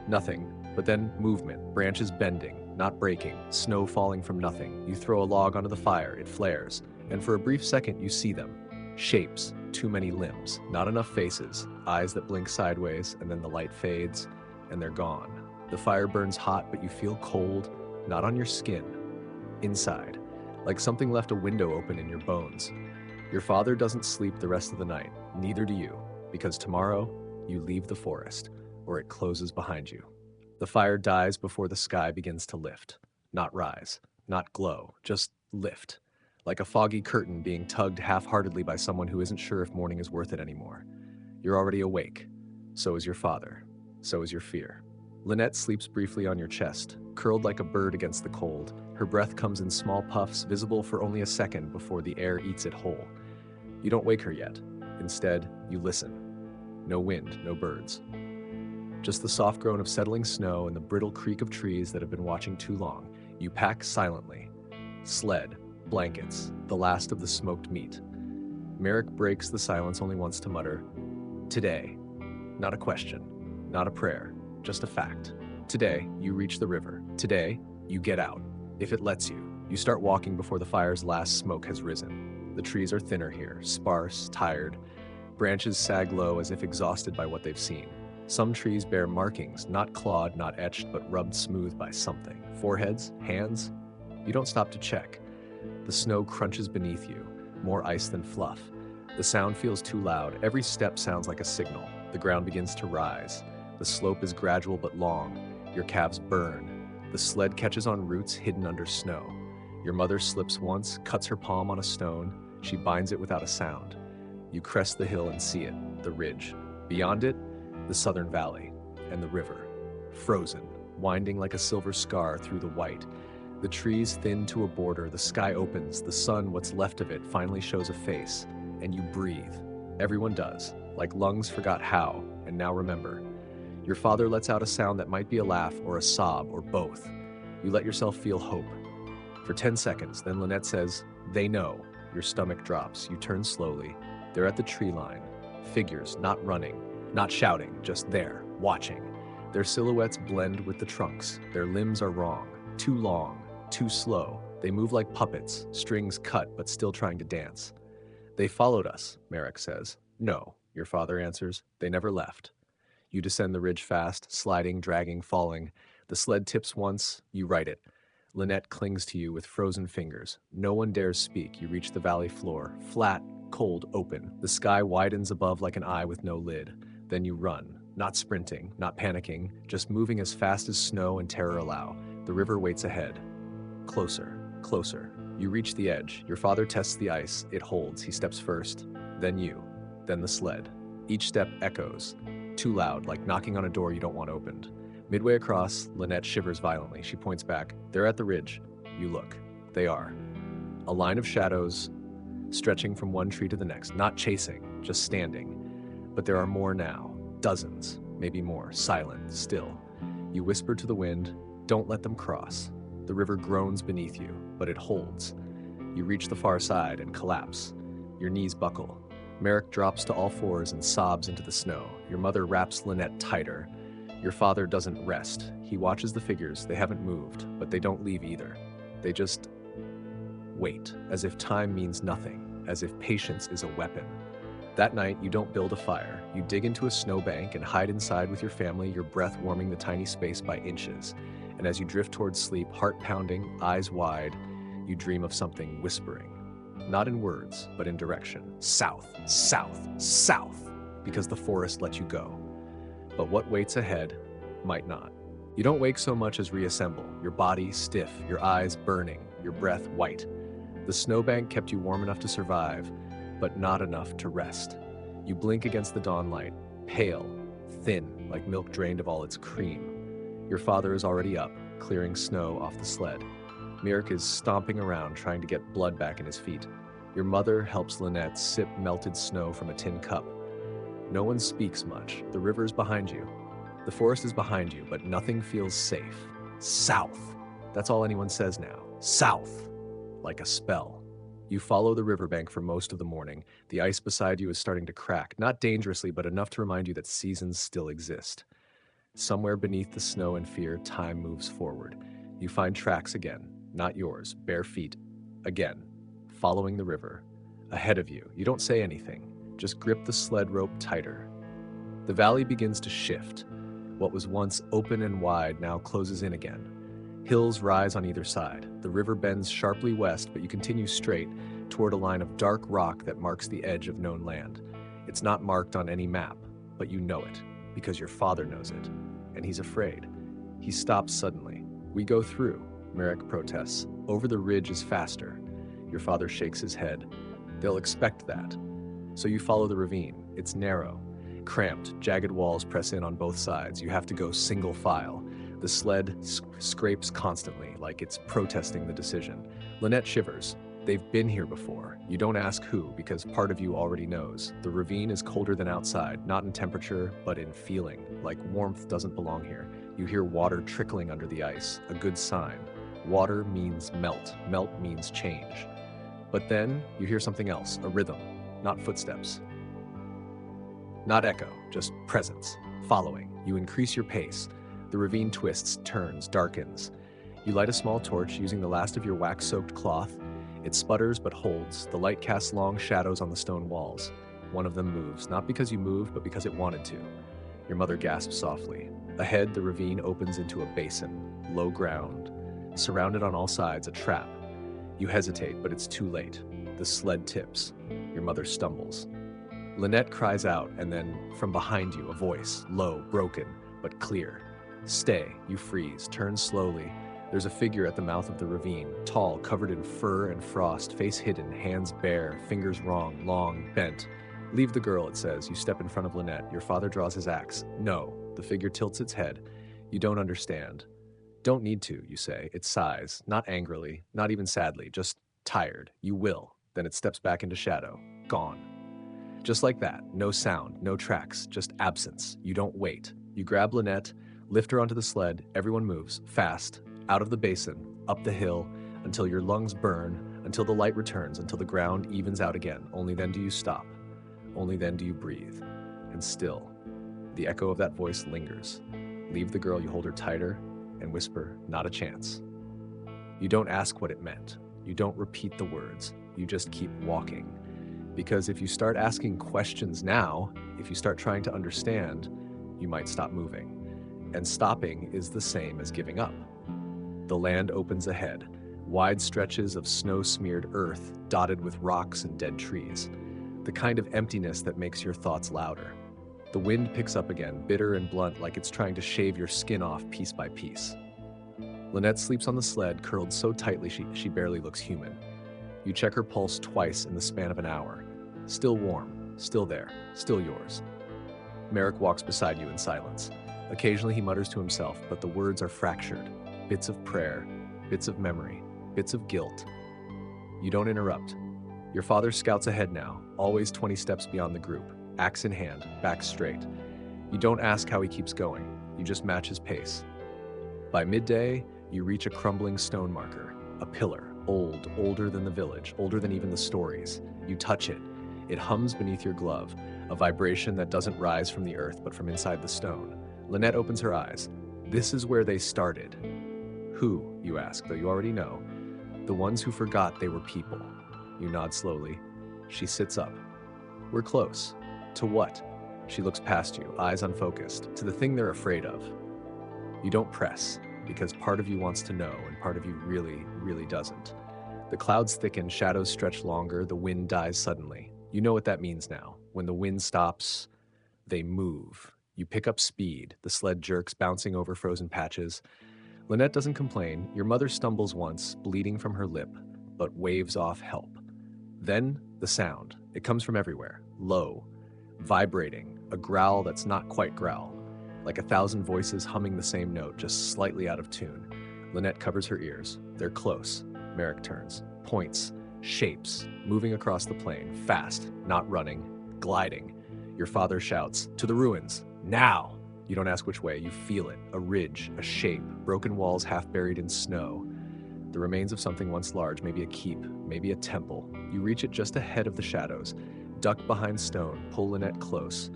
Nothing. But then movement. Branches bending, not breaking. Snow falling from nothing. You throw a log onto the fire. It flares. And for a brief second, you see them. Shapes. Too many limbs. Not enough faces. Eyes that blink sideways, and then the light fades, and they're gone. The fire burns hot, but you feel cold, not on your skin. Inside. Like something left a window open in your bones. Your father doesn't sleep the rest of the night. Neither do you. Because tomorrow, you leave the forest, or it closes behind you. The fire dies before the sky begins to lift. Not rise. Not glow. Just lift. Like a foggy curtain being tugged half-heartedly by someone who isn't sure if morning is worth it anymore. You're already awake. So is your father. So is your fear. Lynette sleeps briefly on your chest, curled like a bird against the cold. Her breath comes in small puffs, visible for only a second before the air eats it whole. You don't wake her yet. Instead, you listen. No wind, no birds. Just the soft groan of settling snow and the brittle creak of trees that have been watching too long. You pack silently. Sled, blankets, the last of the smoked meat. Merrick breaks the silence only once to mutter, "Today." Not a question, not a prayer, just a fact. Today, you reach the river. Today, you get out. If it lets you. You start walking before the fire's last smoke has risen. The trees are thinner here, sparse, tired. Branches sag low as if exhausted by what they've seen. Some trees bear markings, not clawed, not etched, but rubbed smooth by something. Foreheads, hands. You don't stop to check. The snow crunches beneath you, more ice than fluff. The sound feels too loud. Every step sounds like a signal. The ground begins to rise. The slope is gradual but long. Your calves burn. The sled catches on roots hidden under snow. Your mother slips once, cuts her palm on a stone. She binds it without a sound. You crest the hill and see it, the ridge. Beyond it, the southern valley, and the river. Frozen, winding like a silver scar through the white. The trees thin to a border, the sky opens, the sun, what's left of it, finally shows a face, and you breathe. Everyone does, like lungs forgot how, and now remember. Your father lets out a sound that might be a laugh or a sob or both. You let yourself feel hope. For 10 seconds, then Lynette says, "They know." Your stomach drops. You turn slowly. They're at the tree line. Figures, not running, not shouting, just there, watching. Their silhouettes blend with the trunks. Their limbs are wrong, too long, too slow. They move like puppets, strings cut but still trying to dance. They followed us, Merrick says. No, your father answers. They never left. You descend the ridge fast, sliding, dragging, falling. The sled tips once, you right it. Lynette clings to you with frozen fingers. No one dares speak. You reach the valley floor, flat, cold, open. The sky widens above like an eye with no lid. Then you run, not sprinting, not panicking, just moving as fast as snow and terror allow. The river waits ahead. Closer, closer. You reach the edge. Your father tests the ice. It holds. He steps first. Then you. Then the sled. Each step echoes. Too loud, like knocking on a door you don't want opened. Midway across, Lynette shivers violently. She points back. They're at the ridge. You look. They are. A line of shadows stretching from one tree to the next, not chasing, just standing. But there are more now. Dozens, maybe more, silent, still. You whisper to the wind, don't let them cross. The river groans beneath you, but it holds. You reach the far side and collapse. Your knees buckle. Merrick drops to all fours and sobs into the snow. Your mother wraps Lynette tighter. Your father doesn't rest. He watches the figures. They haven't moved, but they don't leave either. They just wait, as if time means nothing, as if patience is a weapon. That night, you don't build a fire. You dig into a snowbank and hide inside with your family, your breath warming the tiny space by inches. And as you drift towards sleep, heart pounding, eyes wide, you dream of something whispering. Not in words, but in direction. South, south, south, because the forest let you go. But what waits ahead might not. You don't wake so much as reassemble, your body stiff, your eyes burning, your breath white. The snowbank kept you warm enough to survive, but not enough to rest. You blink against the dawn light, pale, thin, like milk drained of all its cream. Your father is already up, clearing snow off the sled. Merrick is stomping around trying to get blood back in his feet. Your mother helps Lynette sip melted snow from a tin cup. No one speaks much. The river is behind you. The forest is behind you, but nothing feels safe. South. That's all anyone says now. South. Like a spell. You follow the riverbank for most of the morning. The ice beside you is starting to crack, not dangerously, but enough to remind you that seasons still exist. Somewhere beneath the snow and fear, time moves forward. You find tracks again, not yours, bare feet. Again, following the river. Ahead of you, you don't say anything. Just grip the sled rope tighter. The valley begins to shift. What was once open and wide now closes in again. Hills rise on either side. The river bends sharply west, but you continue straight toward a line of dark rock that marks the edge of known land. It's not marked on any map, but you know it, because your father knows it, and he's afraid. He stops suddenly. We go through, Merrick protests. Over the ridge is faster. Your father shakes his head. They'll expect that. So you follow the ravine. It's narrow, cramped, jagged walls press in on both sides. You have to go single file. The sled scrapes constantly, like it's protesting the decision. Lynette shivers. They've been here before. You don't ask who, because part of you already knows. The ravine is colder than outside, not in temperature, but in feeling, like warmth doesn't belong here. You hear water trickling under the ice, a good sign. Water means melt. Melt means change. But then you hear something else, a rhythm. Not footsteps. Not echo, just presence. Following. You increase your pace. The ravine twists, turns, darkens. You light a small torch using the last of your wax-soaked cloth. It sputters but holds. The light casts long shadows on the stone walls. One of them moves, not because you moved, but because it wanted to. Your mother gasps softly. Ahead, the ravine opens into a basin, low ground. Surrounded on all sides, a trap. You hesitate, but it's too late. The sled tips. Your mother stumbles. Lynette cries out, and then, from behind you, a voice, low, broken, but clear. Stay. You freeze. Turn slowly. There's a figure at the mouth of the ravine, tall, covered in fur and frost, face hidden, hands bare, fingers wrong, long, bent. Leave the girl, it says. You step in front of Lynette. Your father draws his axe. No. The figure tilts its head. You don't understand. Don't need to, you say. It sighs, not angrily, not even sadly, just tired. You will. Then it steps back into shadow. Gone. Just like that. No sound, no tracks, just absence. You don't wait. You grab Lynette, lift her onto the sled. Everyone moves, fast, out of the basin, up the hill, until your lungs burn, until the light returns, until the ground evens out again. Only then do you stop. Only then do you breathe. And still, the echo of that voice lingers. Leave the girl, you hold her tighter, and whisper, "Not a chance." You don't ask what it meant. You don't repeat the words. You just keep walking. Because if you start asking questions now, if you start trying to understand, you might stop moving. And stopping is the same as giving up. The land opens ahead, wide stretches of snow-smeared earth dotted with rocks and dead trees. The kind of emptiness that makes your thoughts louder. The wind picks up again, bitter and blunt, like it's trying to shave your skin off piece by piece. Lynette sleeps on the sled, curled so tightly she barely looks human. You check her pulse twice in the span of an hour. Still warm, still there, still yours. Merrick walks beside you in silence. Occasionally he mutters to himself, but the words are fractured. Bits of prayer, bits of memory, bits of guilt. You don't interrupt. Your father scouts ahead now, always 20 steps beyond the group, axe in hand, back straight. You don't ask how he keeps going. You just match his pace. By midday, you reach a crumbling stone marker, a pillar, older than the village, older than even the stories. You touch it. It hums beneath your glove, a vibration that doesn't rise from the earth but from inside the stone. Lynette opens her eyes. This is where they started. Who, you ask, though you already know. The ones who forgot they were people. You nod slowly. She sits up. We're close. To what? She looks past you, eyes unfocused, to the thing they're afraid of. You don't press, because part of you wants to know and part of you really doesn't. The clouds thicken, shadows stretch longer, the wind dies suddenly. You know what that means now. When the wind stops, they move. You pick up speed, the sled jerks, bouncing over frozen patches. Lynette doesn't complain. Your mother stumbles once, bleeding from her lip, but waves off help. Then, the sound. It comes from everywhere. Low, vibrating, a growl that's not quite growl. Like 1,000 voices humming the same note, just slightly out of tune. Lynette covers her ears. They're close. Merrick turns. Points. Shapes. Moving across the plain. Fast. Not running. Gliding. Your father shouts, "To the ruins. Now!" You don't ask which way. You feel it. A ridge. A shape. Broken walls half buried in snow. The remains of something once large. Maybe a keep. Maybe a temple. You reach it just ahead of the shadows. Duck behind stone. Pull Lynette close.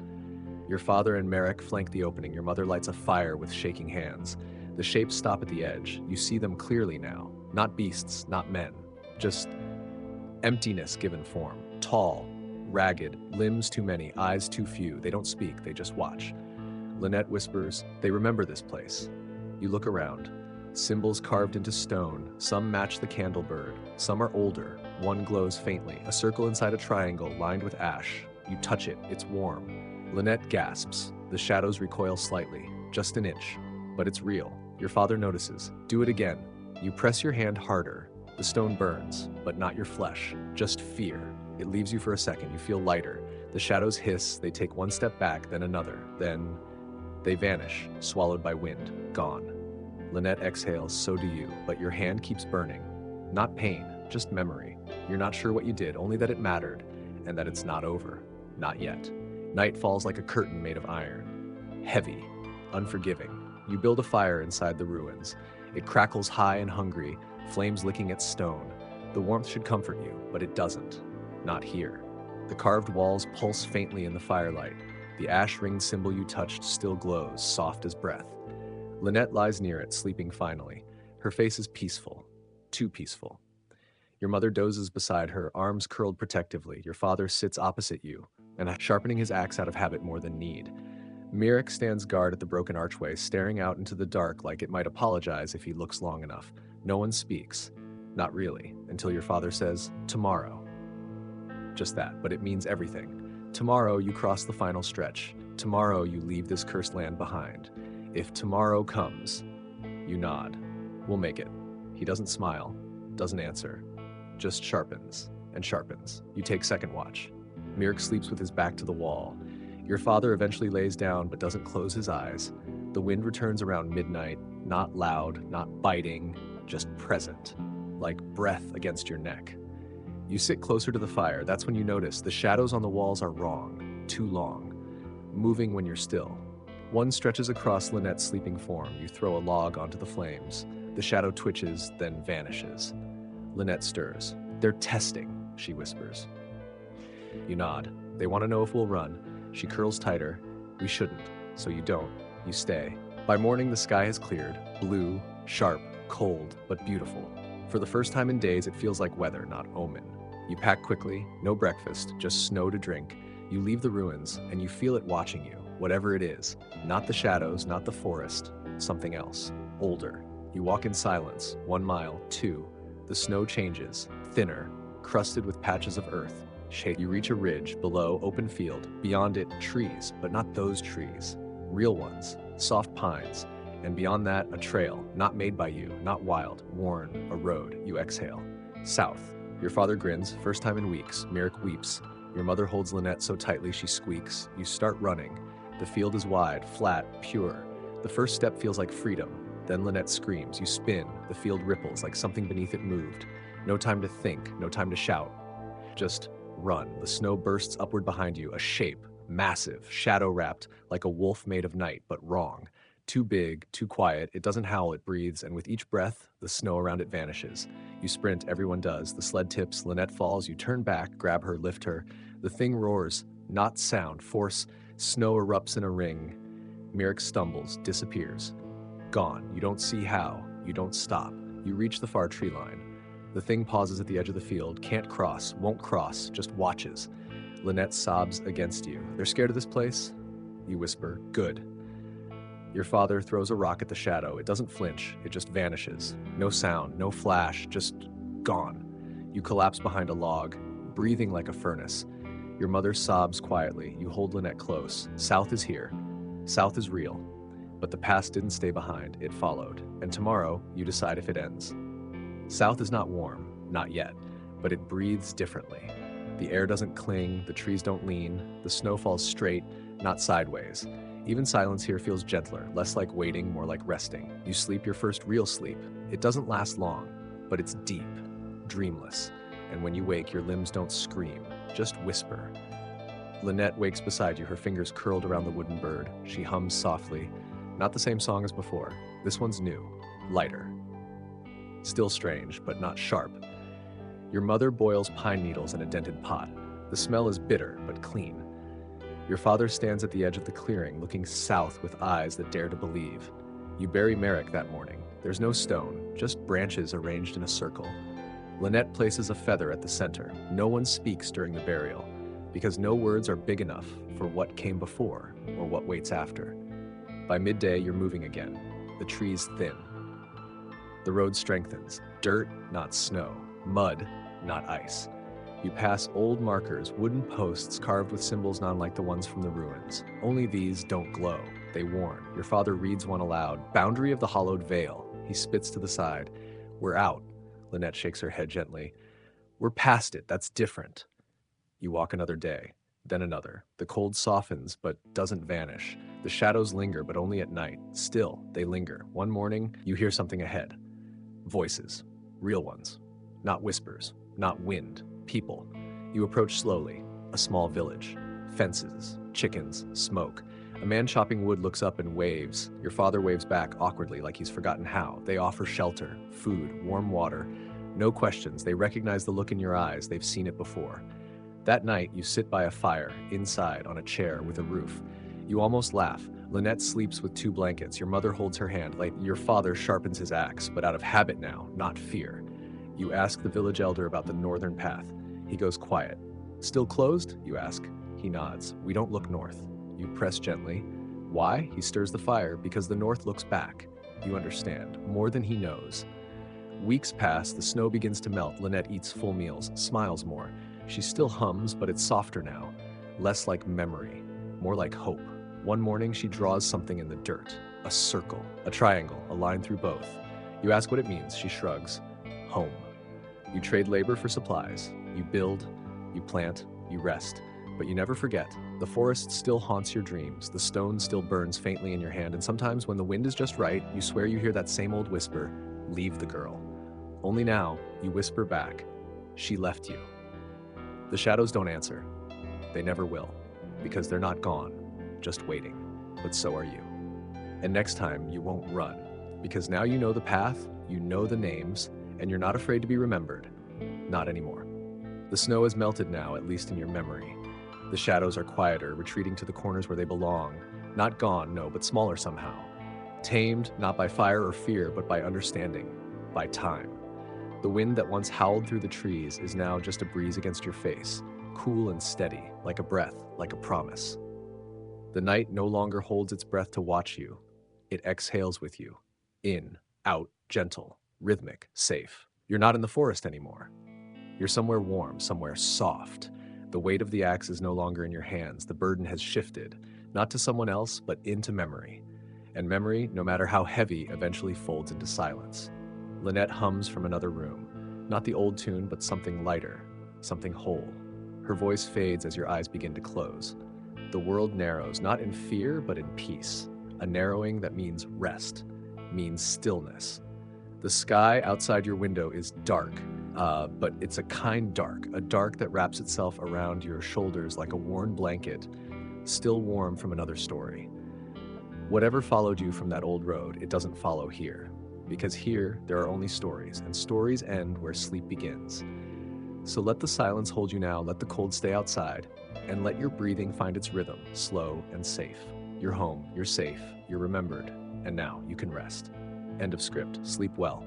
Your father and Merrick flank the opening. Your mother lights a fire with shaking hands. The shapes stop at the edge. You see them clearly now. Not beasts, not men. Just emptiness given form. Tall, ragged, limbs too many, eyes too few. They don't speak, they just watch. Lynette whispers, "They remember this place." You look around. Symbols carved into stone. Some match the candle bird. Some are older. One glows faintly. A circle inside a triangle lined with ash. You touch it. It's warm. Lynette gasps. The shadows recoil slightly. Just an inch. But it's real. Your father notices. Do it again. You press your hand harder. The stone burns, but not your flesh. Just fear. It leaves you for a second. You feel lighter. The shadows hiss. They take one step back, then another. Then they vanish, swallowed by wind. Gone. Lynette exhales, so do you, but your hand keeps burning. Not pain, just memory. You're not sure what you did, only that it mattered, and that it's not over. Not yet. Night falls like a curtain made of iron. Heavy, unforgiving. You build a fire inside the ruins. It crackles high and hungry, flames licking at stone. The warmth should comfort you, but it doesn't. Not here. The carved walls pulse faintly in the firelight. The ash-ringed symbol you touched still glows, soft as breath. Lynette lies near it, sleeping finally. Her face is peaceful. Too peaceful. Your mother dozes beside her, arms curled protectively. Your father sits opposite you, and sharpening his axe out of habit more than need. Merrick stands guard at the broken archway, staring out into the dark like it might apologize if he looks long enough. No one speaks. Not really, until your father says, "Tomorrow." Just that, but it means everything. Tomorrow you cross the final stretch. Tomorrow you leave this cursed land behind. If tomorrow comes, you nod. We'll make it. He doesn't smile, doesn't answer, just sharpens and sharpens. You take second watch. Merrick sleeps with his back to the wall. Your father eventually lays down but doesn't close his eyes. The wind returns around midnight, not loud, not biting, just present, like breath against your neck. You sit closer to the fire. That's when you notice the shadows on the walls are wrong, too long, moving when you're still. One stretches across Lynette's sleeping form. You throw a log onto the flames. The shadow twitches, then vanishes. Lynette stirs. "They're testing," she whispers. You nod. "They want to know if we'll run." She curls tighter. "We shouldn't." So you don't. You stay. By morning, the sky has cleared, blue, sharp, cold, but beautiful. For the first time in days, it feels like weather, not omen. You pack quickly, no breakfast, just snow to drink. You leave the ruins, and you feel it watching you, whatever it is. Not the shadows, not the forest, something else, older. You walk in silence, 1 mile, 2. The snow changes, thinner, crusted with patches of earth. You reach a ridge, below, open field. Beyond it, trees, but not those trees. Real ones, soft pines. And beyond that, a trail, not made by you, not wild, worn, a road. You exhale. South. Your father grins, first time in weeks. Mirek weeps. Your mother holds Lynette so tightly she squeaks. You start running. The field is wide, flat, pure. The first step feels like freedom. Then Lynette screams. You spin. The field ripples like something beneath it moved. No time to think, no time to shout. Just run. The snow bursts upward behind you, a shape, massive, shadow-wrapped, like a wolf made of night, but wrong. Too big, too quiet, it doesn't howl, it breathes, and with each breath, the snow around it vanishes. You sprint, everyone does. The sled tips, Lynette falls, you turn back, grab her, lift her. The thing roars, not sound, force. Snow erupts in a ring. Mirek stumbles, disappears. Gone. You don't see how. You don't stop. You reach the far tree line. The thing pauses at the edge of the field, can't cross, won't cross, just watches. Lynette sobs against you. They're scared of this place? You whisper, good. Your father throws a rock at the shadow. It doesn't flinch, it just vanishes. No sound, no flash, just gone. You collapse behind a log, breathing like a furnace. Your mother sobs quietly. You hold Lynette close. South is here. South is real. But the past didn't stay behind, it followed. And tomorrow, you decide if it ends. South is not warm, not yet, but it breathes differently. The air doesn't cling, the trees don't lean, the snow falls straight, not sideways. Even silence here feels gentler, less like waiting, more like resting. You sleep your first real sleep. It doesn't last long, but it's deep, dreamless. And when you wake, your limbs don't scream, just whisper. Lynette wakes beside you, her fingers curled around the wooden bird. She hums softly. Not the same song as before. This one's new, lighter. Still strange, but not sharp. Your mother boils pine needles in a dented pot. The smell is bitter, but clean. Your father stands at the edge of the clearing, looking south with eyes that dare to believe. You bury Mirek that morning. There's no stone, just branches arranged in a circle. Lynette places a feather at the center. No one speaks during the burial, because no words are big enough for what came before or what waits after. By midday, you're moving again. The trees thin. The road strengthens. Dirt, not snow. Mud, not ice. You pass old markers, wooden posts carved with symbols not unlike the ones from the ruins. Only these don't glow. They warn. Your father reads one aloud. Boundary of the hollowed veil. He spits to the side. We're out. Lynette shakes her head gently. We're past it. That's different. You walk another day, then another. The cold softens, but doesn't vanish. The shadows linger, but only at night. Still, they linger. One morning, you hear something ahead. Voices. Real ones. Not whispers. Not wind. People. You approach slowly. A small village. Fences. Chickens. Smoke. A man chopping wood looks up and waves. Your father waves back awkwardly like he's forgotten how. They offer shelter, food, warm water. No questions. They recognize the look in your eyes. They've seen it before. That night, you sit by a fire, inside, on a chair with a roof. You almost laugh. Lynette sleeps with 2 blankets. Your mother holds her hand. Like your father sharpens his axe, but out of habit now, not fear. You ask the village elder about the northern path. He goes quiet. Still closed? You ask. He nods. We don't look north. You press gently. Why? He stirs the fire. Because the north looks back. You understand. More than he knows. Weeks pass. The snow begins to melt. Lynette eats full meals, smiles more. She still hums, but it's softer now. Less like memory. More like hope. One morning, she draws something in the dirt. A circle. A triangle. A line through both. You ask what it means. She shrugs. Home. You trade labor for supplies. You build. You plant. You rest. But you never forget. The forest still haunts your dreams. The stone still burns faintly in your hand. And sometimes when the wind is just right, you swear you hear that same old whisper, leave the girl. Only now, you whisper back, she left you. The shadows don't answer. They never will. Because they're not gone, just waiting. But so are you. And next time, you won't run. Because now you know the path, you know the names, and you're not afraid to be remembered. Not anymore. The snow has melted now, at least in your memory. The shadows are quieter, retreating to the corners where they belong. Not gone, no, but smaller somehow. Tamed not by fire or fear, but by understanding, by time. The wind that once howled through the trees is now just a breeze against your face, cool and steady, like a breath, like a promise. The night no longer holds its breath to watch you. It exhales with you. In, out, gentle, rhythmic, safe. You're not in the forest anymore. You're somewhere warm, somewhere soft. The weight of the axe is no longer in your hands. The burden has shifted, not to someone else, but into memory. And memory, no matter how heavy, eventually folds into silence. Lynette hums from another room. Not the old tune, but something lighter, something whole. Her voice fades as your eyes begin to close. The world narrows, not in fear, but in peace. A narrowing that means rest, means stillness. The sky outside your window is dark, but it's a kind dark, a dark that wraps itself around your shoulders like a worn blanket, still warm from another story. Whatever followed you from that old road, it doesn't follow here. Because here, there are only stories, and stories end where sleep begins. So let the silence hold you now, let the cold stay outside, and let your breathing find its rhythm, slow and safe. You're home, you're safe, you're remembered, and now you can rest. End of script. Sleep well.